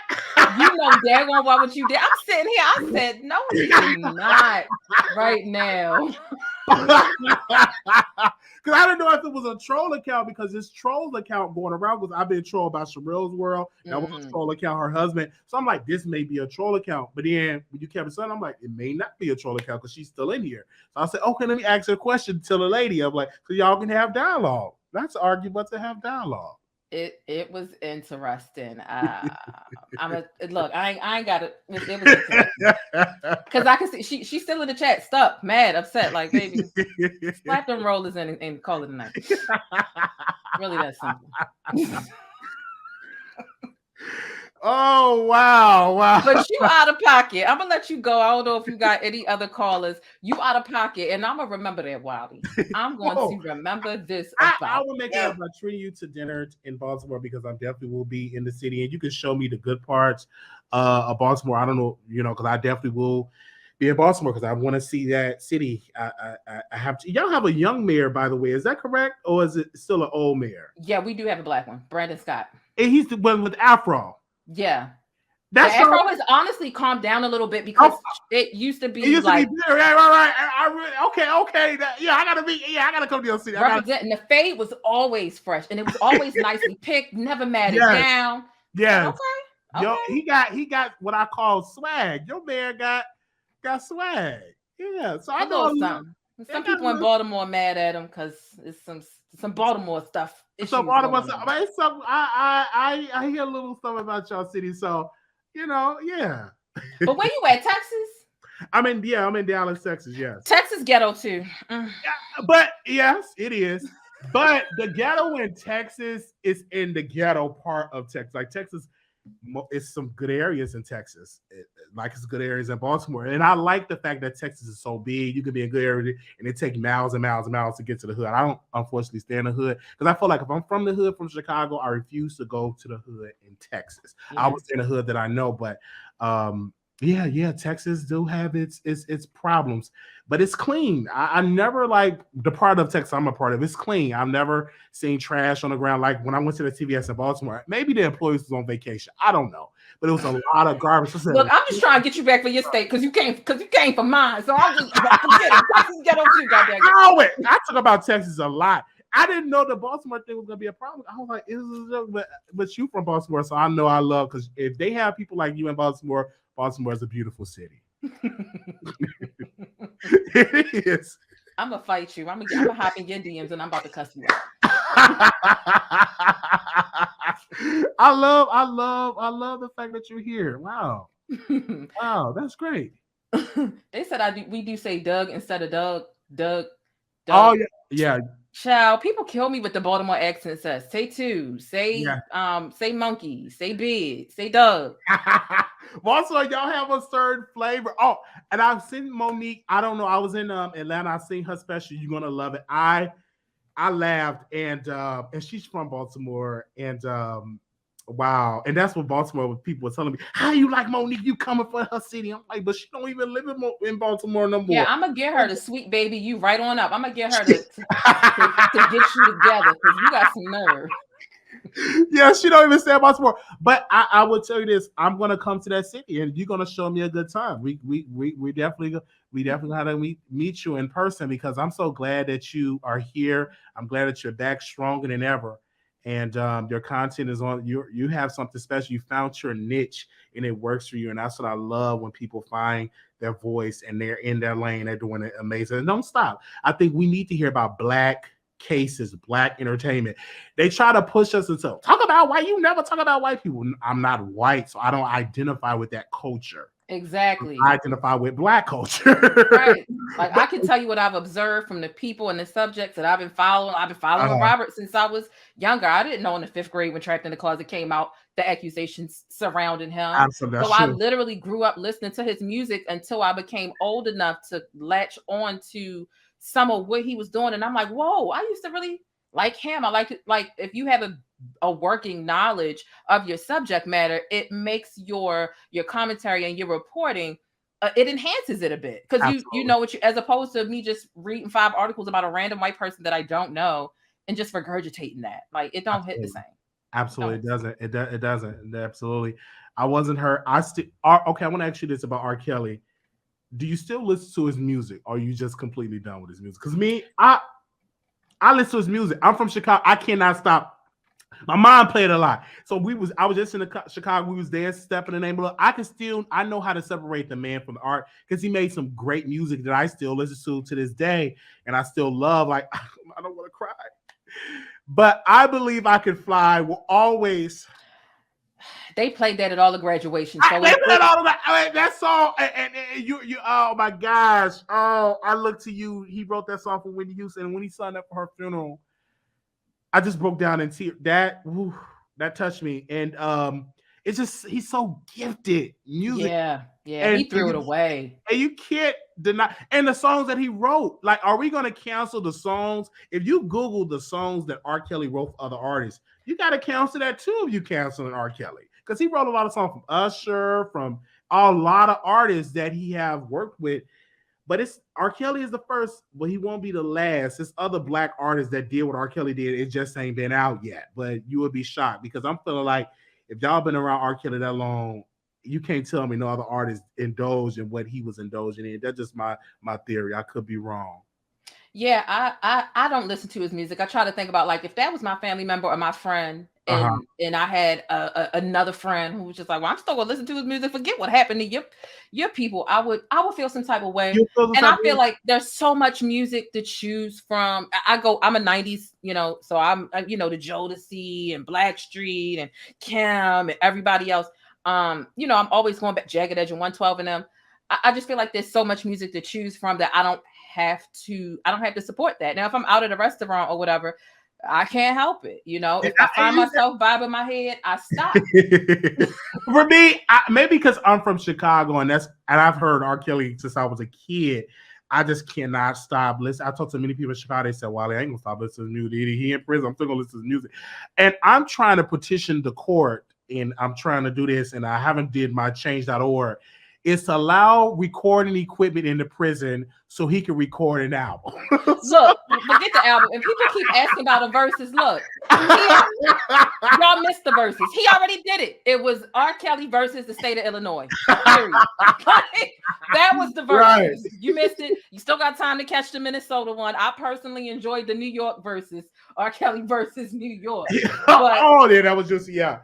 Dead wrong what you did. I'm sitting here. I said, no, you not right now. Because I didn't know if it was a troll account because this troll account going around because I've been trolled by Sherrill's World. That was a troll account, her husband. So I'm like, this may be a troll account. But then when you kept it saying, I'm like, it may not be a troll account because she's still in here. So I said, okay, let me ask her a question to the lady. I'm like, so y'all can have dialogue. That's an argument to have dialogue. It was interesting. Look. I ain't got it. It was interesting because I can see she's still in the chat, stuck, mad, upset. Like, baby, slap them rollers in and call it a night. Really that simple. Oh, wow. But you out of pocket. I'm going to let you go. I don't know if you got any other callers. You out of pocket. And I'm going to remember that, Wiley. I'm going to remember this. I will make it up. I treat you to dinner in Baltimore because I definitely will be in the city. And you can show me the good parts of Baltimore. I don't know, because I definitely will be in Baltimore because I want to see that city. I have to. Y'all have a young mayor, by the way. Is that correct? Or is it still an old mayor? Yeah, we do have a Black one. Brandon Scott. And he's the one with Afro. Yeah. That's the Afro has honestly calmed down a little bit because it used to be right. Okay. I gotta come to your city. And the fade was always fresh and it was always nicely picked, never matted down. Yeah. Okay. Yo, he got what I call swag. Your man got swag. Yeah. So I know some people in Baltimore are mad at him because it's some Baltimore stuff. Some Baltimore stuff. I hear a little stuff about y'all city. So, yeah. But where you at, Texas? I'm in Dallas, Texas, yes. Texas ghetto too. Yeah, but yes, it is. But the ghetto in Texas is in the ghetto part of Texas. Like Texas, it's some good areas in Texas. It's good areas in Baltimore. And I like the fact that Texas is so big. You can be in a good area and it takes miles and miles and miles to get to the hood. I don't unfortunately stay in the hood because I feel like if I'm from the hood from Chicago, I refuse to go to the hood in Texas. Yeah. I would stay in the hood that I know, but Yeah. Texas do have its problems, but it's clean. I never like the part of Texas I'm a part of. It's clean. I've never seen trash on the ground. Like when I went to the TVS in Baltimore, maybe the employees was on vacation. I don't know, but it was a lot of garbage. I said, Look, I'm just trying to get you back for your state because you came for mine. So I'm just forget it. Texas ghetto too, goddamn. I talk about Texas a lot. I didn't know the Baltimore thing was gonna be a problem. I was like, but you from Baltimore, so I know I love, because if they have people like you in Baltimore, Baltimore is a beautiful city. It is. I'm gonna fight you. I'm gonna hop in your DMs and I'm about to cuss you out. I love the fact that you're here. Wow. Wow, that's great. They said we do say Doug instead of Doug. Oh yeah. Child, people kill me with the Baltimore accent. Say two, say monkey, say big, say Doug. Also, y'all have a certain flavor. Oh, and I've seen Monique. I don't know. I was in Atlanta. I seen her special. You're gonna love it. I laughed, and she's from Baltimore, and wow, and that's what Baltimore people were telling me. How you like Monique? You coming for her city? I'm like, but she don't even live in Baltimore no more. Yeah, I'm gonna get her the sweet baby. You right on up. I'm gonna get her to get you together because you got some nerve. Yeah, she don't even say Baltimore. But I will tell you this: I'm gonna come to that city, and you're gonna show me a good time. We definitely gotta meet you in person, because I'm so glad that you are here. I'm glad that you're back stronger than ever. And your content is on. You have something special. You found your niche, and it works for you. And that's what I love, when people find their voice and they're in their lane. They're doing it amazing. And don't stop. I think we need to hear about Black cases, Black entertainment. They try to push us into talk about white. You never talk about white people. I'm not white, so I don't identify with that culture. Exactly. I identify with Black culture. Right. Like I can tell you what I've observed from the people and the subjects that I've been following. I've been following Robert since I was younger. I didn't know in the 5th grade when Trapped in the Closet came out, the accusations surrounding him. Absolutely. So I literally grew up listening to his music until I became old enough to latch on to some of what he was doing. And I'm like, whoa, I used to really like him. I like it. Like if you have a working knowledge of your subject matter, it makes your commentary and your reporting, it enhances it a bit, because you know what you, as opposed to me just reading 5 articles about a random white person that I don't know and just regurgitating that. Like it don't hit the same. Absolutely, it doesn't. It doesn't. Absolutely. I wasn't hurt. Okay, I want to ask you this about R. Kelly. Do you still listen to his music, or are you just completely done with his music? Because me, I listen to his music. I'm from Chicago. I cannot stop. My mom played a lot. So I was just in Chicago. We was there, Step in the Name of Love. I know how to separate the man from the art, because he made some great music that I still listen to this day, and I still love. Like, I don't want to cry, but I Believe I Can Fly will always. They played that at all the graduations. So they played all of that. That song, and you. Oh my gosh! Oh, I look to you. He wrote that song for Whitney Houston, and when he signed up for her funeral, I just broke down in tears. That touched me, and it's just, he's so gifted music. Yeah, and he threw it away, and you can't deny. And the songs that he wrote, like, are we going to cancel the songs? If you Google the songs that R. Kelly wrote for other artists, you got to cancel that too. If you canceling R. Kelly, because he wrote a lot of songs from Usher, from a lot of artists that he have worked with. But it's R. Kelly is the first, but he won't be the last. There's other Black artists that did what R. Kelly did. It just ain't been out yet. But you would be shocked, because I'm feeling like if y'all been around R. Kelly that long, you can't tell me no other artist indulged in what he was indulging in. That's just my theory. I could be wrong. Yeah, I don't listen to his music. I try to think about, like, if that was my family member or my friend, and I had another friend who was just like, well, I'm still gonna listen to his music. Forget what happened to your people. I would feel some type of way. And I feel like there's so much music to choose from. I'm a 90s, so I'm the Jodeci and Blackstreet and Kim and everybody else. I'm always going back, Jagged Edge and 112 and them. I just feel like there's so much music to choose from that I don't have to support that. Now, if I'm out at a restaurant or whatever, I can't help it. If I find myself bobbing my head, I stop. For me, maybe because I'm from Chicago, and I've heard R. Kelly since I was a kid. I just cannot stop listening. I talked to many people in Chicago. They said, Wiley, I ain't gonna stop listening to music. He in prison. I'm still gonna listen to music. And I'm trying to petition the court, and I'm trying to do this, and I haven't did my change.org. is to allow recording equipment in the prison so he can record an album. Look, forget the album. And people keep asking about the verses. Look, y'all missed the verses. He already did it. It was R. Kelly versus the state of Illinois. Period. That was the verses. Right. You missed it. You still got time to catch the Minnesota one. I personally enjoyed the New York versus R. Kelly versus New York. But, oh, yeah, that was just yeah.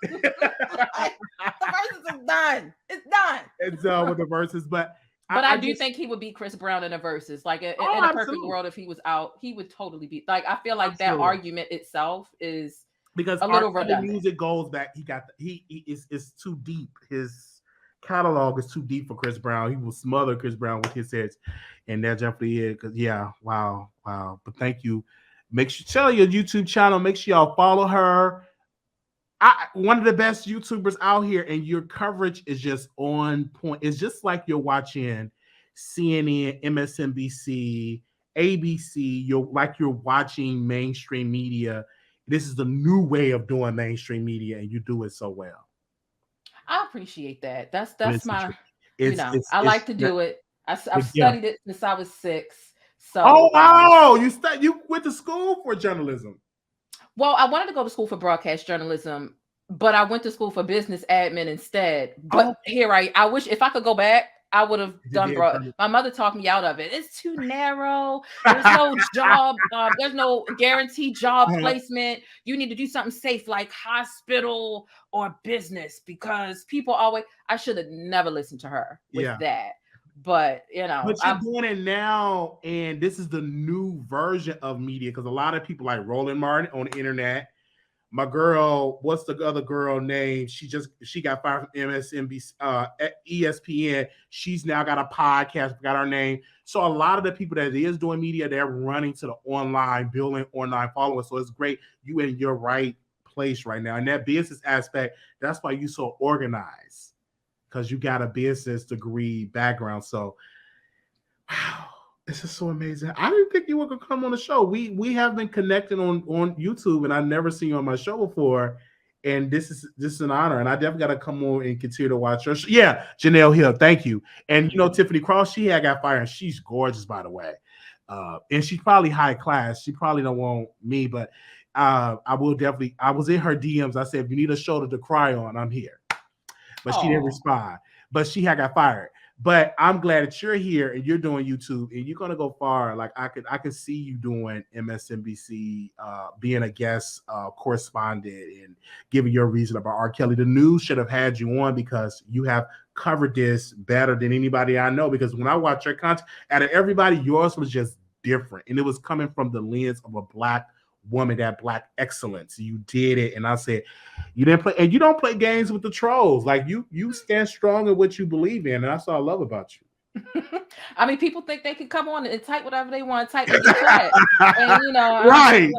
The verses is done. It's done. It's done with the verses, but I do think he would beat Chris Brown in the verses. Like in a perfect world, if he was out, he would totally beat. Like I feel like that argument itself is because a little redundant. The music goes back. He is too deep. His catalog is too deep for Chris Brown. He will smother Chris Brown with his hits, and that definitely is. Because wow. But thank you. Make sure tell your YouTube channel. Make sure y'all follow her. One of the best YouTubers out here, and your coverage is just on point. It's just like you're watching CNN, MSNBC, ABC. You're watching mainstream media. This is the new way of doing mainstream media, and you do it so well. I appreciate that. That's my. I like to do it. I've studied it since I was 6. So. Oh wow! You went to school for journalism. Well, I wanted to go to school for broadcast journalism, but I went to school for business admin instead. But I wish if I could go back, I would have done broad. My mother talked me out of it. It's too narrow. There's no job. There's no guaranteed job placement. You need to do something safe like hospital or business because people always. I should have never listened to her with that. But but you're doing it now, and this is the new version of media because a lot of people like Roland Martin on the internet. My girl, what's the other girl name? She got fired from MSNBC, ESPN. She's now got a podcast, forgot her name. So a lot of the people that is doing media, they're running to the online, building online followers. So it's great. You in your right place right now. And that business aspect, that's why you're so organized. Because you got a business degree background. So, wow, this is so amazing. I didn't think you were going to come on the show. We have been connected on YouTube, and I've never seen you on my show before. And this is an honor. And I definitely got to come on and continue to watch her show. Yeah, Janelle Hill, thank you. And, Tiffany Cross, she got fired, and she's gorgeous, by the way. And she's probably high class. She probably don't want me, but I was in her DMs. I said, if you need a shoulder to cry on, I'm here. But she didn't respond. But she got fired. But I'm glad that you're here and you're doing YouTube and you're gonna go far. Like I could see you doing MSNBC, being a guest correspondent and giving your reason about R. Kelly. The news should have had you on because you have covered this better than anybody I know. Because when I watch your content, out of everybody, yours was just different, and it was coming from the lens of a Black woman, that Black excellence. You did it, and I said you didn't play, and you don't play games with the trolls. Like you stand strong in what you believe in, and that's what I love about you. I mean, people think they can come on and type whatever they want to type and get flat. And right.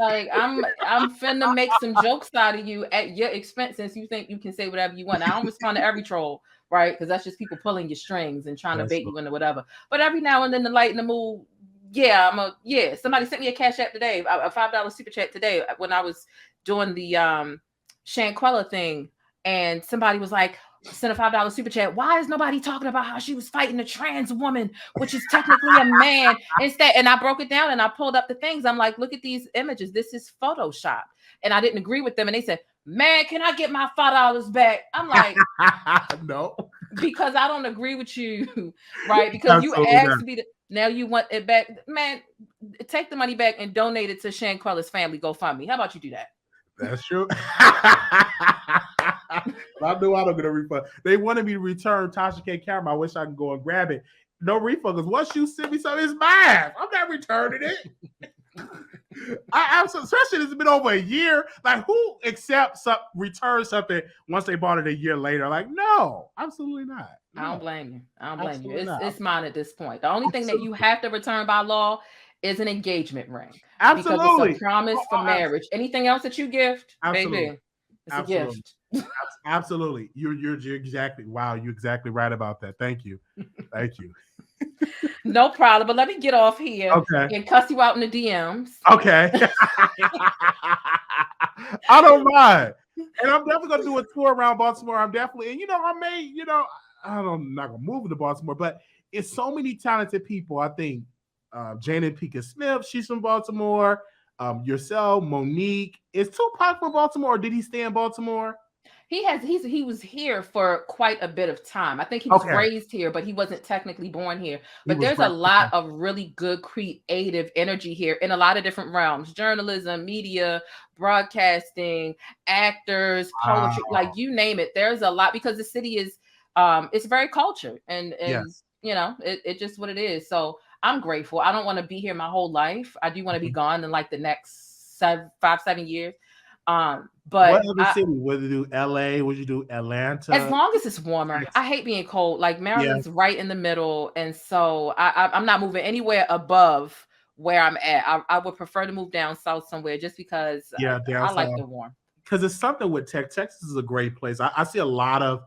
I'm finna make some jokes out of you at your expense since you think you can say whatever you want. I don't respond to every troll, right? Because that's just people pulling your strings and trying to bait you into whatever. But every now and then, the light in the mood. Yeah, somebody sent me a Cash App today, a $5 super chat today when I was doing the Shanquella thing, and somebody was like, sent a $5 super chat. Why is nobody talking about how she was fighting a trans woman, which is technically a man instead? And I broke it down and I pulled up the things. I'm like, look at these images. This is Photoshop. And I didn't agree with them. And they said, man, can I get my $5 back? I'm like, no, because I don't agree with you, right? Because you asked me to. Now you want it back, man. Take the money back and donate it to Shanquella's family GoFundMe. How about you do that? That's true. I knew I don't get a refund. They wanted me to return Tasha K. camera. I wish I could go and grab it. No refund, because once you send me something, it's mine. I'm not returning it. Especially it's been over a year. Like, who returns something once they bought it a year later? Like, no, absolutely not. No. I don't blame you. It's mine at this point. The only thing that you have to return by law is an engagement ring. Absolutely. Because it's a promise for marriage. Anything else that you gift, baby, it's a gift. Absolutely. You're exactly, wow, you're exactly right about that. Thank you. Thank you. No problem. But let me get off here and cuss you out in the DMs. Okay. I don't mind. And I'm definitely going to do a tour around Baltimore. I'm definitely, and I may, I'm not gonna move to Baltimore, but it's so many talented people. I think Janet Pinkett Smith, she's from Baltimore. Yourself, Monique. Is Tupac from Baltimore, or did he stay in Baltimore? He was here for quite a bit of time. I think he was Okay, raised here, but he wasn't technically born here. he But was there's a right. lot of really good creative energy here in a lot of different realms: journalism, media, broadcasting, actors, poetry, Wow. like you name it. There's a lot because the city is it's very cultured and Yes. you know, it just what it is. So I'm grateful. I don't want to be here my whole life. I do want to be Mhm. gone in like the next 5, 7 years. What But other city? Would you do LA? Would you do as Atlanta? long as it's warmer. Texas? I hate being cold. Like Yeah, Maryland's right in the middle, and so I'm not moving anywhere above where I'm at. I would prefer to move down south somewhere just because yeah, down I like south. the warm. Because it's something with Texas is a great place. I see a lot of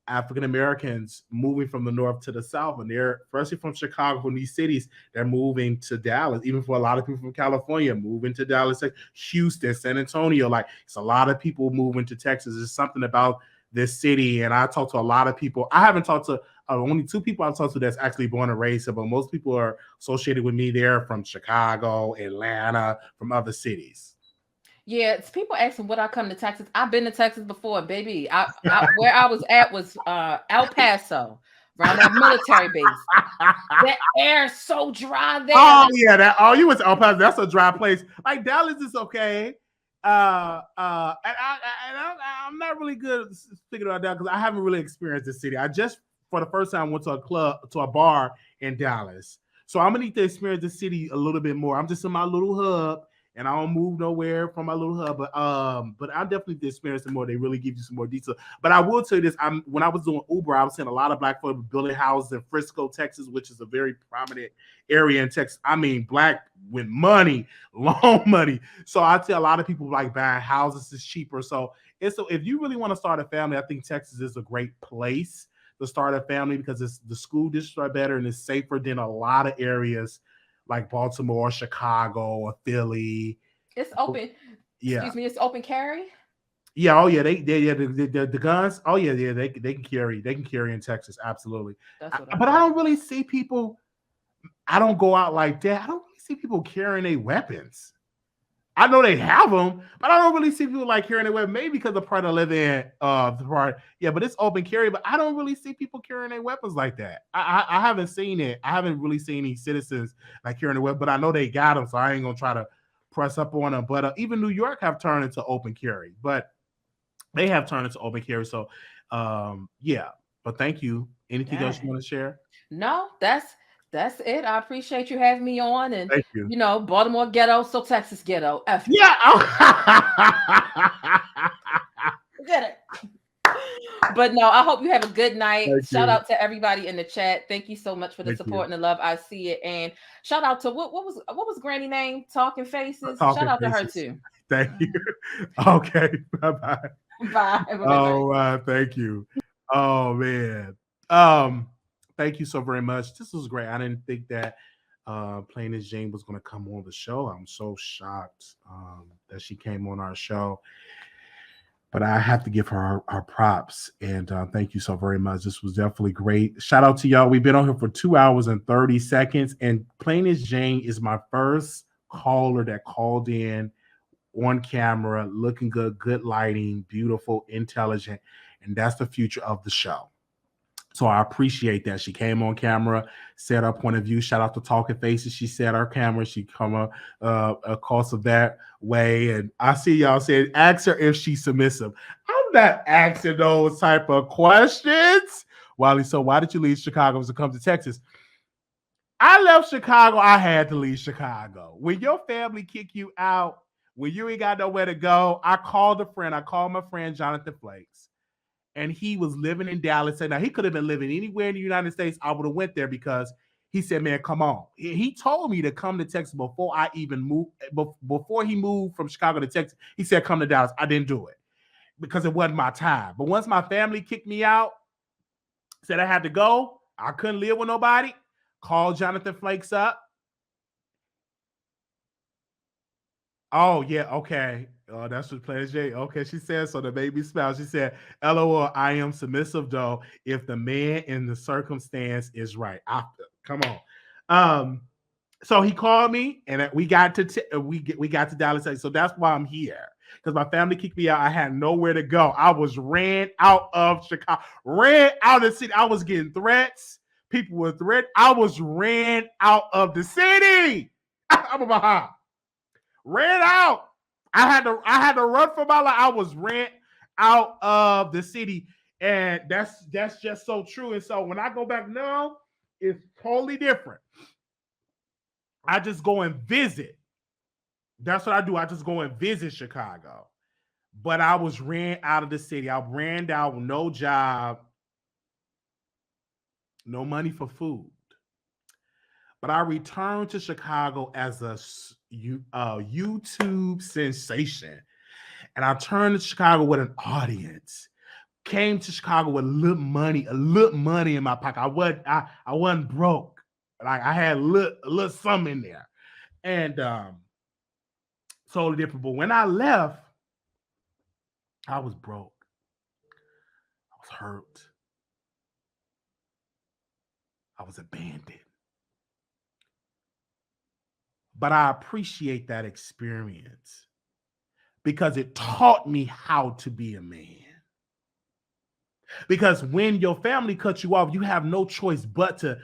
African Americans moving from the north to the south, and they're especially from Chicago, from these cities, they're moving to Dallas. Even for a lot of people from California, moving to Dallas, like Houston, San Antonio. Like it's a lot of people moving to Texas. There's something about this city, and I talk to a lot of people. I haven't talked to only two people I've talked to that's actually born and raised here, but most people are associated with me. They're from Chicago, Atlanta, from other cities. Yeah, it's people asking would I come to Texas. I've been to Texas before, baby. I where I was at was El Paso, around that military base. The air is so dry there. Oh Like, yeah, you was El Paso. That's a dry place. Like Dallas is okay. I'm not really good at figuring out that because I haven't really experienced the city. I just for the first time went to a bar in Dallas. So I'm gonna need to experience the city a little bit more. I'm just in my little hub and I don't move nowhere from my little hub. But I definitely need to experience it more. They really give you some more detail. But I will tell you this: when I was doing Uber, I was seeing a lot of black folk building houses in Frisco, Texas, which is a very prominent area in Texas. I mean, black with money, long money. So I tell a lot of people like buying houses is cheaper. So if you really want to start a family, I think Texas is a great place to start a family because the school districts are better and it's safer than a lot of areas like Baltimore, Chicago, or Philly. it's open. Yeah. Excuse me, it's open carry. Yeah, oh yeah, they yeah the guns. Oh yeah, yeah, they can carry in Texas, absolutely. That's what I But I thought. don't really see people. I don't go out like that. I don't really see people carrying their weapons. I know they have them, but I don't really see people like carrying their weapons. Maybe because the part I live in, the part, yeah, but it's open carry. But I don't really see people carrying their weapons like that. I haven't seen it. I haven't really seen any citizens like carrying their weapons, but I know they got them, so I ain't gonna try to press up on them. But even New York have turned into open carry, but they have turned into open carry. So, yeah. But thank you. Anything else you Dang. want to share? No, that's it. I appreciate you having me on, and Thank you. you know, Baltimore ghetto, so Texas ghetto. F you. Yeah. Get it. But no, I hope you have a good night. Thank Shout you. out to everybody in the chat. Thank you so much for the Thank support you. and the love. I see it. And shout out to what was Granny name? Talking Faces. Shout Talking out to her faces. too. Thank you. Okay. Bye bye. Bye. Have a good night. All right. Thank you. Oh man. Um. Thank you so very much. This was great. I didn't think that Plain as Jane was going to come on the show. I'm so shocked that she came on our show. But I have to give her our props and thank you so very much. This was definitely great. Shout out to y'all. We've been on here for 2 hours and 30 seconds, and Plain as Jane is my first caller that called in on camera, looking good, good lighting, beautiful, intelligent, and that's the future of the show. So I appreciate that. She came on camera, said her point of view. Shout out to Talking Faces. She said her camera. She come up across of that way. And I see y'all saying, ask her if she's submissive. I'm not asking those type of questions. Wiley, so why did you leave Chicago to come to Texas? I left Chicago. I had to leave Chicago. When your family kick you out, when you ain't got nowhere to go, I called a friend. I called my friend Jonathan Flakes, and he was living in Dallas. And now he could have been living anywhere in the United States. I would have went there because he said, "Man, come on." He told me to come to Texas before I even moved. Before he moved from Chicago to Texas, he said, "Come to Dallas." I didn't do it because it wasn't my time. But once my family kicked me out, said I had to go, I couldn't live with nobody. Called Jonathan Flakes up. Oh yeah, okay. That's what Planet J. Okay, she said so. That made me smile. She said, "LOL, I am submissive though. If the man in the circumstance is right, come on." Um, so he called me, and we got to we got to Dallas. Texas. So that's why I'm here because my family kicked me out. I had nowhere to go. I was ran out of Chicago, ran out of the city. I was getting threats. People were threatened. I was ran out of the city. I'm behind. Ran out. I had to run for my life. I was ran out of the city, and that's just so true. And so when I go back now, it's totally different. I just go and visit. That's what I do. I just go and visit Chicago. But I was ran out of the city. I ran out, no job, no money for food. But I returned to Chicago as a YouTube sensation. And I turned to Chicago with an audience. Came to Chicago with a little money in my pocket. I wasn't broke. Like I had a little something in there. And totally different. But when I left, I was broke. I was hurt. I was abandoned. But I appreciate that experience because it taught me how to be a man. Because when your family cuts you off, you have no choice but to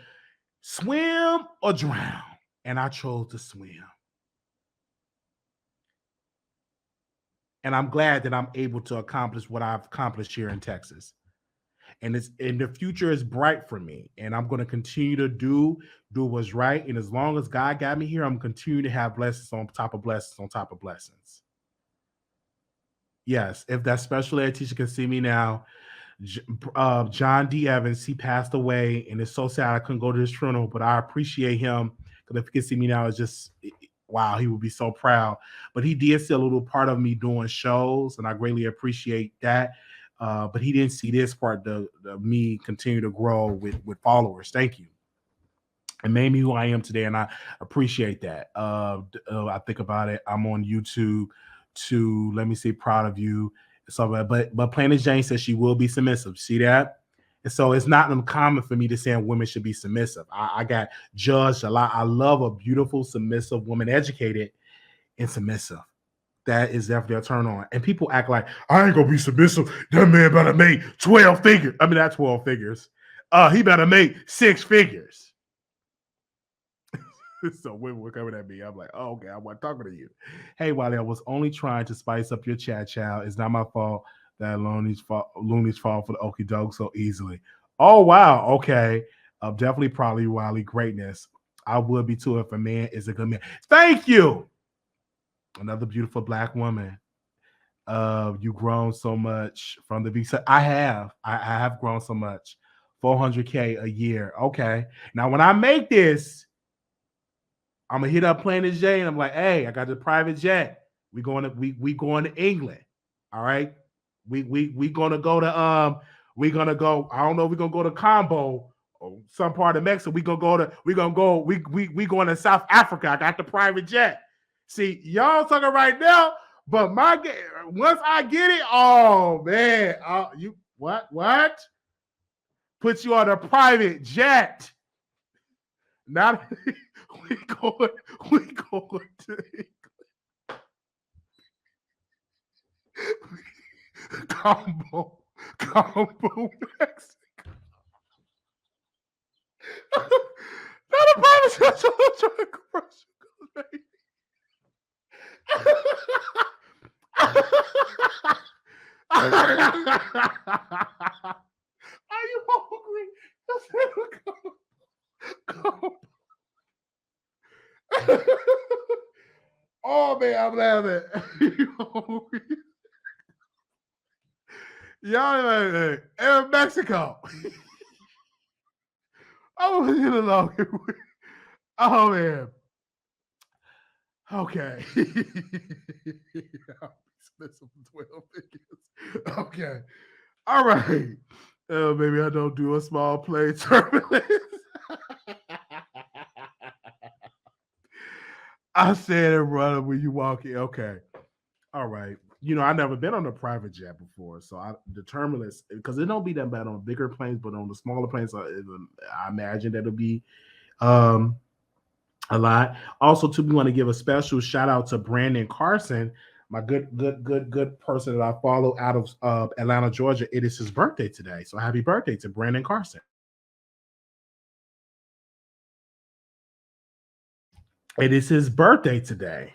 swim or drown. And I chose to swim. And I'm glad that I'm able to accomplish what I've accomplished here in Texas. And the future is bright for me. And I'm going to continue to do what's right. And as long as God got me here, I'm continuing to have blessings on top of blessings on top of blessings. Yes, if that special ed teacher can see me now, John D. Evans, he passed away, and it's so sad I couldn't go to his funeral, but I appreciate him because if he can see me now, it's just wow, he would be so proud. But he did see a little part of me doing shows, and I greatly appreciate that. But he didn't see this part, the me continue to grow with followers. Thank you. It made me who I am today, and I appreciate that. I think about it. I'm on YouTube to let me say proud of you. So, but Planet Jane says she will be submissive. See that? And so it's not uncommon for me to say women should be submissive. I got judged a lot. I love a beautiful, submissive woman, educated and submissive. That is definitely a turn on. And people act like, I ain't gonna be submissive. That man better make 12 figures. I mean, not 12 figures. He better make 6 figures. So women were coming at me. I'm like, oh, okay, I wasn't talking to you. Hey, Wiley, I was only trying to spice up your chat, child. It's not my fault that Looney's fall for the okie doke so easily. Oh, wow. Okay. Definitely probably Wiley greatness. I would be too if a man is a good man. Thank you. Another beautiful black woman. You've grown so much from the visa. I have grown so much. 400K a year. Okay. Now, when I make this, I'm gonna hit up Planet J and I'm like, hey, I got the private jet. We going to England. All right. We gonna go to we're gonna go. I don't know. We're gonna go to Combo or some part of Mexico. We going to South Africa. I got the private jet. See, y'all talking right now, but once I get it, oh man, you what? Put you on a private jet. Now we going to Combo Mexico. Not a private jet. I'm trying to commercial, baby. Are you hungry? Oh man, I'm laughing. Y'all in Mexico. I'm gonna get along here. Oh man. Okay. 12 figures. Okay. All right. Maybe I don't do a small play turbulence. I said it, brother, when you walk in. Okay. All right. You know, I never been on a private jet before, so the turbulence, because it don't be that bad on bigger planes, but on the smaller planes, I imagine that'll be um, a lot. Also, too, we want to give a special shout out to Brandon Carson, my good person that I follow out of Atlanta, Georgia. It is his birthday today, so happy birthday to Brandon Carson. It is his birthday today.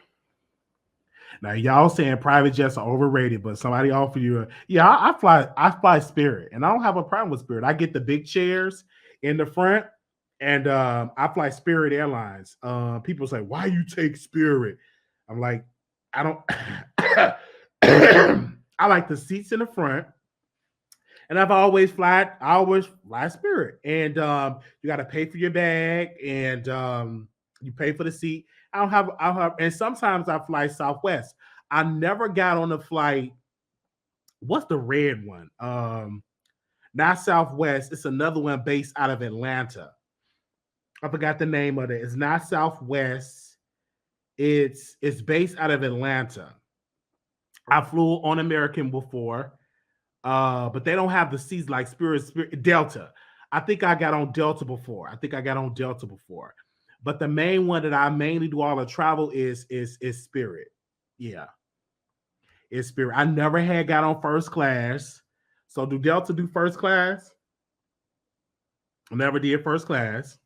Now y'all saying private jets are overrated, but somebody offer you I fly Spirit, and I don't have a problem with Spirit. I get the big chairs in the front, and I fly Spirit Airlines. People say, why you take Spirit? I'm like, I don't I like the seats in the front, and I always fly Spirit. And you gotta pay for your bag, and you pay for the seat. I'll have, and sometimes I fly Southwest. I never got on the flight. What's the red one? Not Southwest. It's another one based out of Atlanta. I forgot the name of it. It's not Southwest. It's based out of Atlanta. I flew on American before, but they don't have the seats like Spirit Delta. I think I got on Delta before. But the main one that I mainly do all the travel is Spirit. Yeah. It's Spirit. I never had got on first class. So do Delta do first class? I never did first class.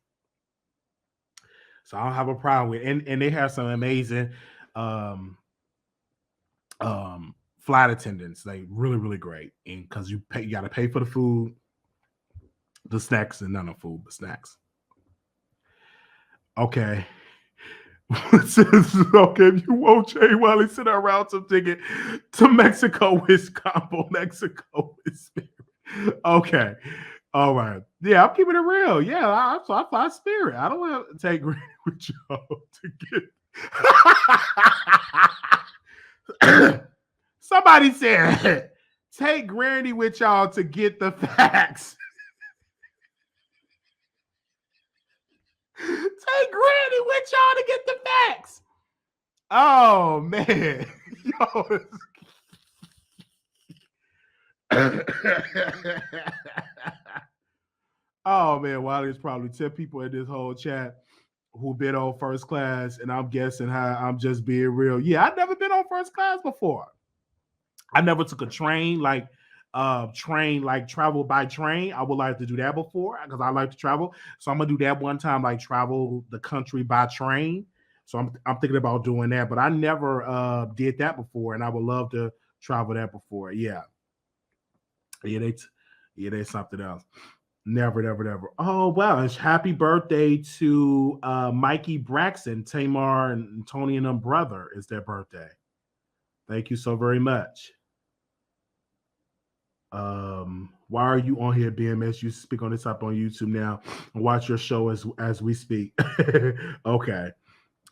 So I don't have a problem with it. And they have some amazing flight attendants. They really, really great. And because you gotta pay for the food, the snacks, and none of food, but snacks. Okay. Okay, if you want Jay Wiley, send her around some ticket to Mexico with combo. Mexico with Spirit. Okay. All right. Yeah, I'm keeping it real. Yeah, I fly Spirit. I don't want to take Granny with y'all to get. Somebody said, take Granny with y'all to get the facts. Take Granny with y'all to get the facts. Oh man. Oh man, wow, there's probably 10 people in this whole chat who been on first class, and I'm guessing how I'm just being real. Yeah, I've never been on first class before. I never took a train like travel by train. I would like to do that before because I like to travel. So I'm gonna do that one time, like travel the country by train. So I'm thinking about doing that, but I never did that before, and I would love to travel that before. Yeah, there's something else. Never. Oh wow! It's happy birthday to Mikey Braxton, Tamar and Tony and them brother. It's their birthday. Thank you so very much. Why are you on here, BMS? You speak on this up on YouTube now and watch your show as we speak. Okay.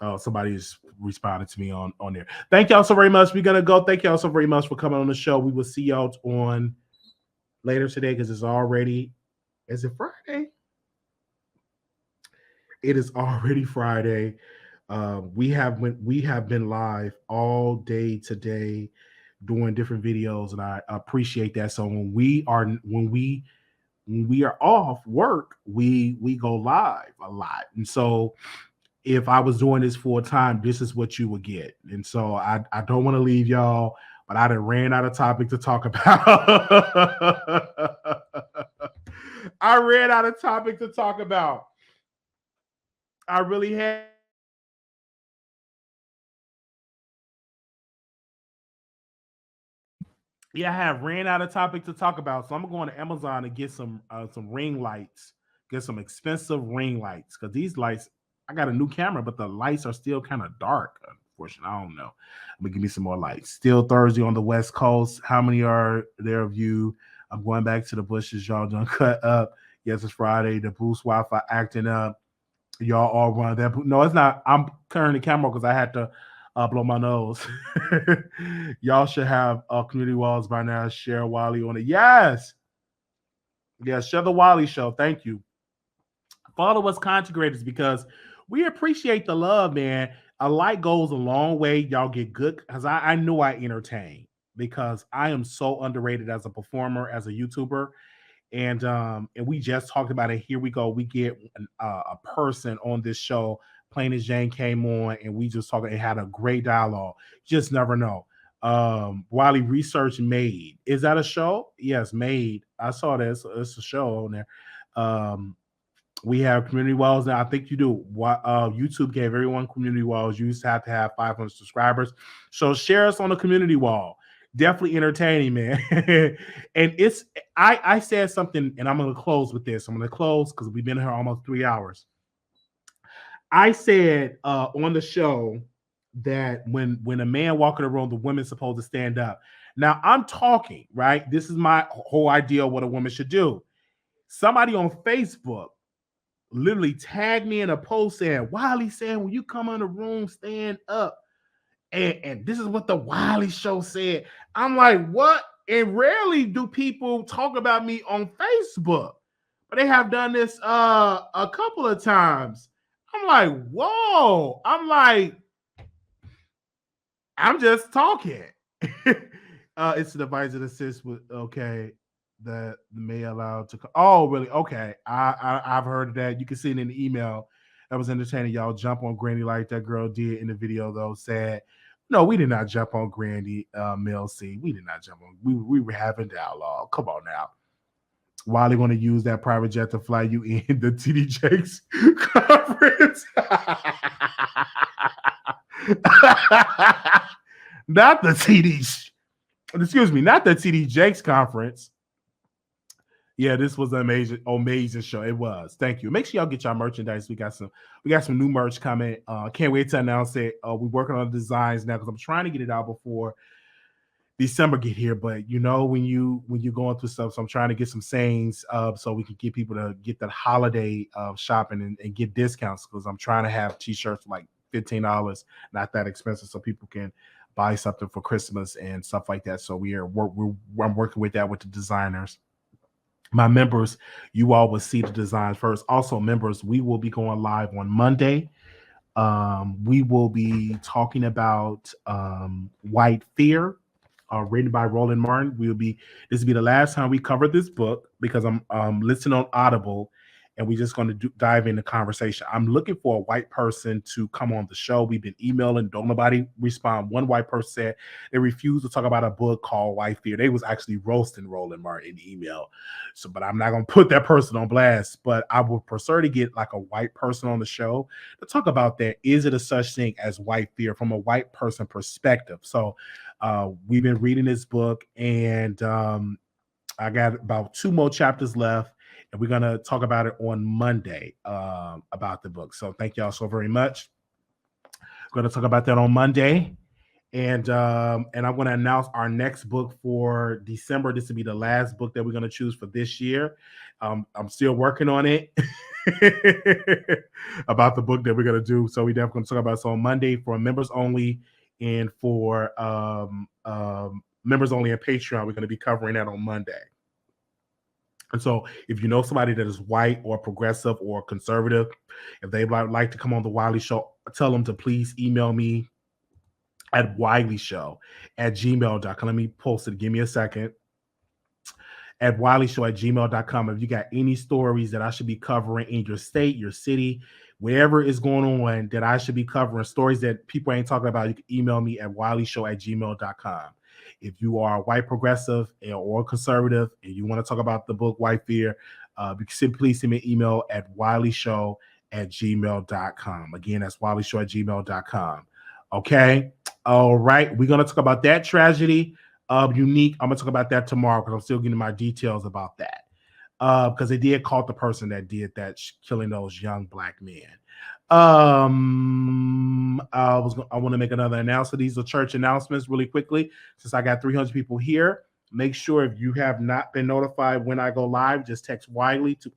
Oh, somebody's responding to me on there. Thank y'all so very much. We're gonna go. Thank y'all so very much for coming on the show. We will see y'all on later today because it's already. Is it Friday? It is already Friday. We have been live all day today, doing different videos, and I appreciate that. So when we are off work, we go live a lot, and so if I was doing this full time, this is what you would get. And so I don't want to leave y'all, but I done ran out of topic to talk about. I ran out of topic to talk about. I really had. Yeah, I have ran out of topic to talk about. So I'm going to Amazon to get some ring lights, get some expensive ring lights. Because these lights, I got a new camera, but the lights are still kind of dark, unfortunately. I don't know. Let me give me some more lights. Still Thursday on the West Coast. How many are there of you? I'm going back to the bushes. Y'all done cut up. Yes, it's Friday. The Boost Wi-Fi acting up. Y'all all run that. No, it's not. I'm turning the camera because I had to blow my nose. Y'all should have community walls by now. Share Wiley on it. Yes. Share the Wiley Show. Thank you. Follow us, content creators, because we appreciate the love, man. a like goes a long way. Y'all get good because I knew I entertain because I am so underrated as a performer, as a YouTuber. And we just talked about it. Here we go. We get a person on this show. Plain as Jane came on, and we just talked. It had a great dialogue. Just never know. Wiley research Made. Is that a show? Yes, Made. I saw this. It's a show on there. We have community walls now. I think you do. YouTube gave everyone community walls. You used to have 500 subscribers. So share us on the community wall. Definitely entertaining, man. And I said something, and I'm gonna close with this. I'm gonna close because we've been here almost 3 hours. I said on the show that when a man walk in the room, the woman's supposed to stand up. Now I'm talking, right? This is my whole idea of what a woman should do. Somebody on Facebook literally tagged me in a post saying, Wiley said, when you come in the room, stand up. And this is what the Wiley Show said. I'm like, what? And rarely do people talk about me on Facebook, but they have done this a couple of times. I'm like, whoa. I'm just talking. It's the device that assists with, okay, that may allow to. Oh, really? Okay. I've heard of that. You can see it in the email. That was entertaining. Y'all jump on Granny like that girl did in the video, though. Said, no, we did not jump on Granny, Mel C. We did not jump on. We were having dialogue. Come on now. Wiley going to use that private jet to fly you in the TD Jakes conference. Not the TD. Excuse me, not the TD Jakes conference. Yeah, this was an amazing show. It was. Thank you. Make sure y'all get y'all merchandise. We got some new merch coming. Can't wait to announce it. We're working on the designs now because I'm trying to get it out before December get here. But you know when you're going through stuff, so I'm trying to get some sayings so we can get people to get that holiday shopping and get discounts because I'm trying to have t-shirts for like $15, not that expensive, so people can buy something for Christmas and stuff like that. So I'm working with that with the designers. My members, you all will see the designs first. Also, members, we will be going live on Monday. We will be talking about White Fear, written by Roland Martin. This will be the last time we cover this book because I'm listening on Audible, and we're just going to dive into conversation. I'm looking for a white person to come on the show. We've been emailing, don't nobody respond. One white person said they refused to talk about a book called White Fear. They was actually roasting Roland Martin in the email. So, but I'm not going to put that person on blast, but I would prefer to get like a white person on the show to talk about that. Is it a such thing as white fear from a white person perspective? So we've been reading this book, and I got about 2 more chapters left. And we're going to talk about it on Monday about the book. So thank y'all so very much. Going to talk about that on Monday. And I'm going to announce our next book for December. This will be the last book that we're going to choose for this year. I'm still working on it about the book that we're going to do. So we definitely going to talk about it. So on Monday for members only and for members only and Patreon, we're going to be covering that on Monday. And so if you know somebody that is white or progressive or conservative, if they like to come on the Wiley Show, tell them to please email me at wileyshow@gmail.com. Let me post it. Give me a second. At wileyshow@gmail.com. If you got any stories that I should be covering in your state, your city, wherever is going on that I should be covering, stories that people ain't talking about, you can email me at wileyshow@gmail.com. If you are a white progressive or conservative and you want to talk about the book White Fear, you can please send me an email at wileyshow@gmail.com. Again, that's wileyshow@gmail.com. Okay. All right. We're going to talk about that tragedy of Unique. I'm going to talk about that tomorrow because I'm still getting my details about that. Because they did call the person that did that, killing those young black men. I want to make another announcement. These are church announcements really quickly. Since I got 300 people here, make sure if you have not been notified when I go live, just text Wiley to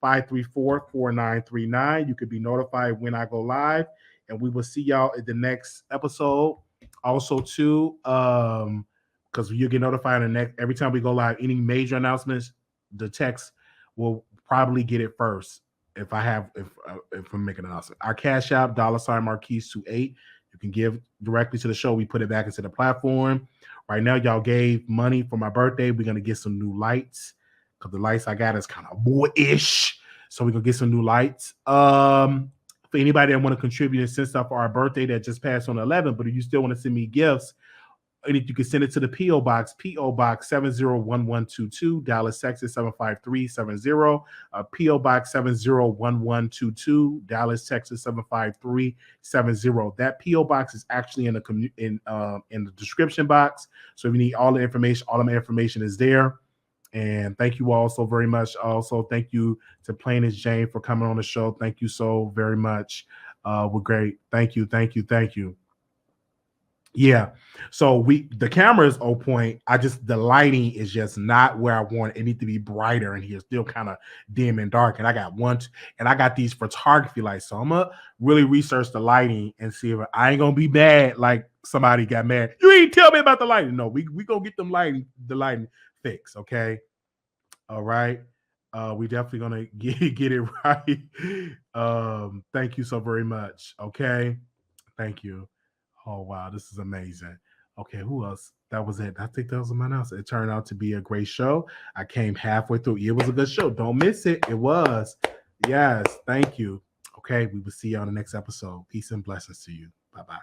888-534-4939. You could be notified when I go live, and we will see y'all in the next episode. Also, too, because you get notified every time we go live, any major announcements, the text will probably get it first. if I'm making an announcement. Our Cash App, $Marquise28. You can give directly to the show. We put it back into the platform. Right now, y'all gave money for my birthday. We're gonna get some new lights because the lights I got is kind of boyish. So we're gonna get some new lights. For anybody that want to contribute and send stuff for our birthday that just passed on the 11th, but if you still want to send me gifts, you can send it to the P.O. Box 701122, Dallas, Texas 75370. P.O. Box 701122, Dallas, Texas 75370. That P.O. Box is actually in the description box. So if you need all the information, all of my information is there. And thank you all so very much. Also, thank you to thePLAINESTjane for coming on the show. Thank you so very much. We're great. Thank you. Yeah. So the camera is 0 point. The lighting is just not where I want it. It needs to be brighter, and here still kind of dim and dark. And I got these photography lights. So I'm gonna really research the lighting and see if I ain't gonna be mad like somebody got mad. You ain't tell me about the lighting. No, we gonna get the lighting fixed. Okay. All right. We definitely gonna get it right. Thank you so very much. Okay. Thank you. Oh, wow. This is amazing. Okay, who else? That was it. I think that was my announcement. It turned out to be a great show. I came halfway through. It was a good show. Don't miss it. It was. Yes. Thank you. Okay, we will see you on the next episode. Peace and blessings to you. Bye-bye.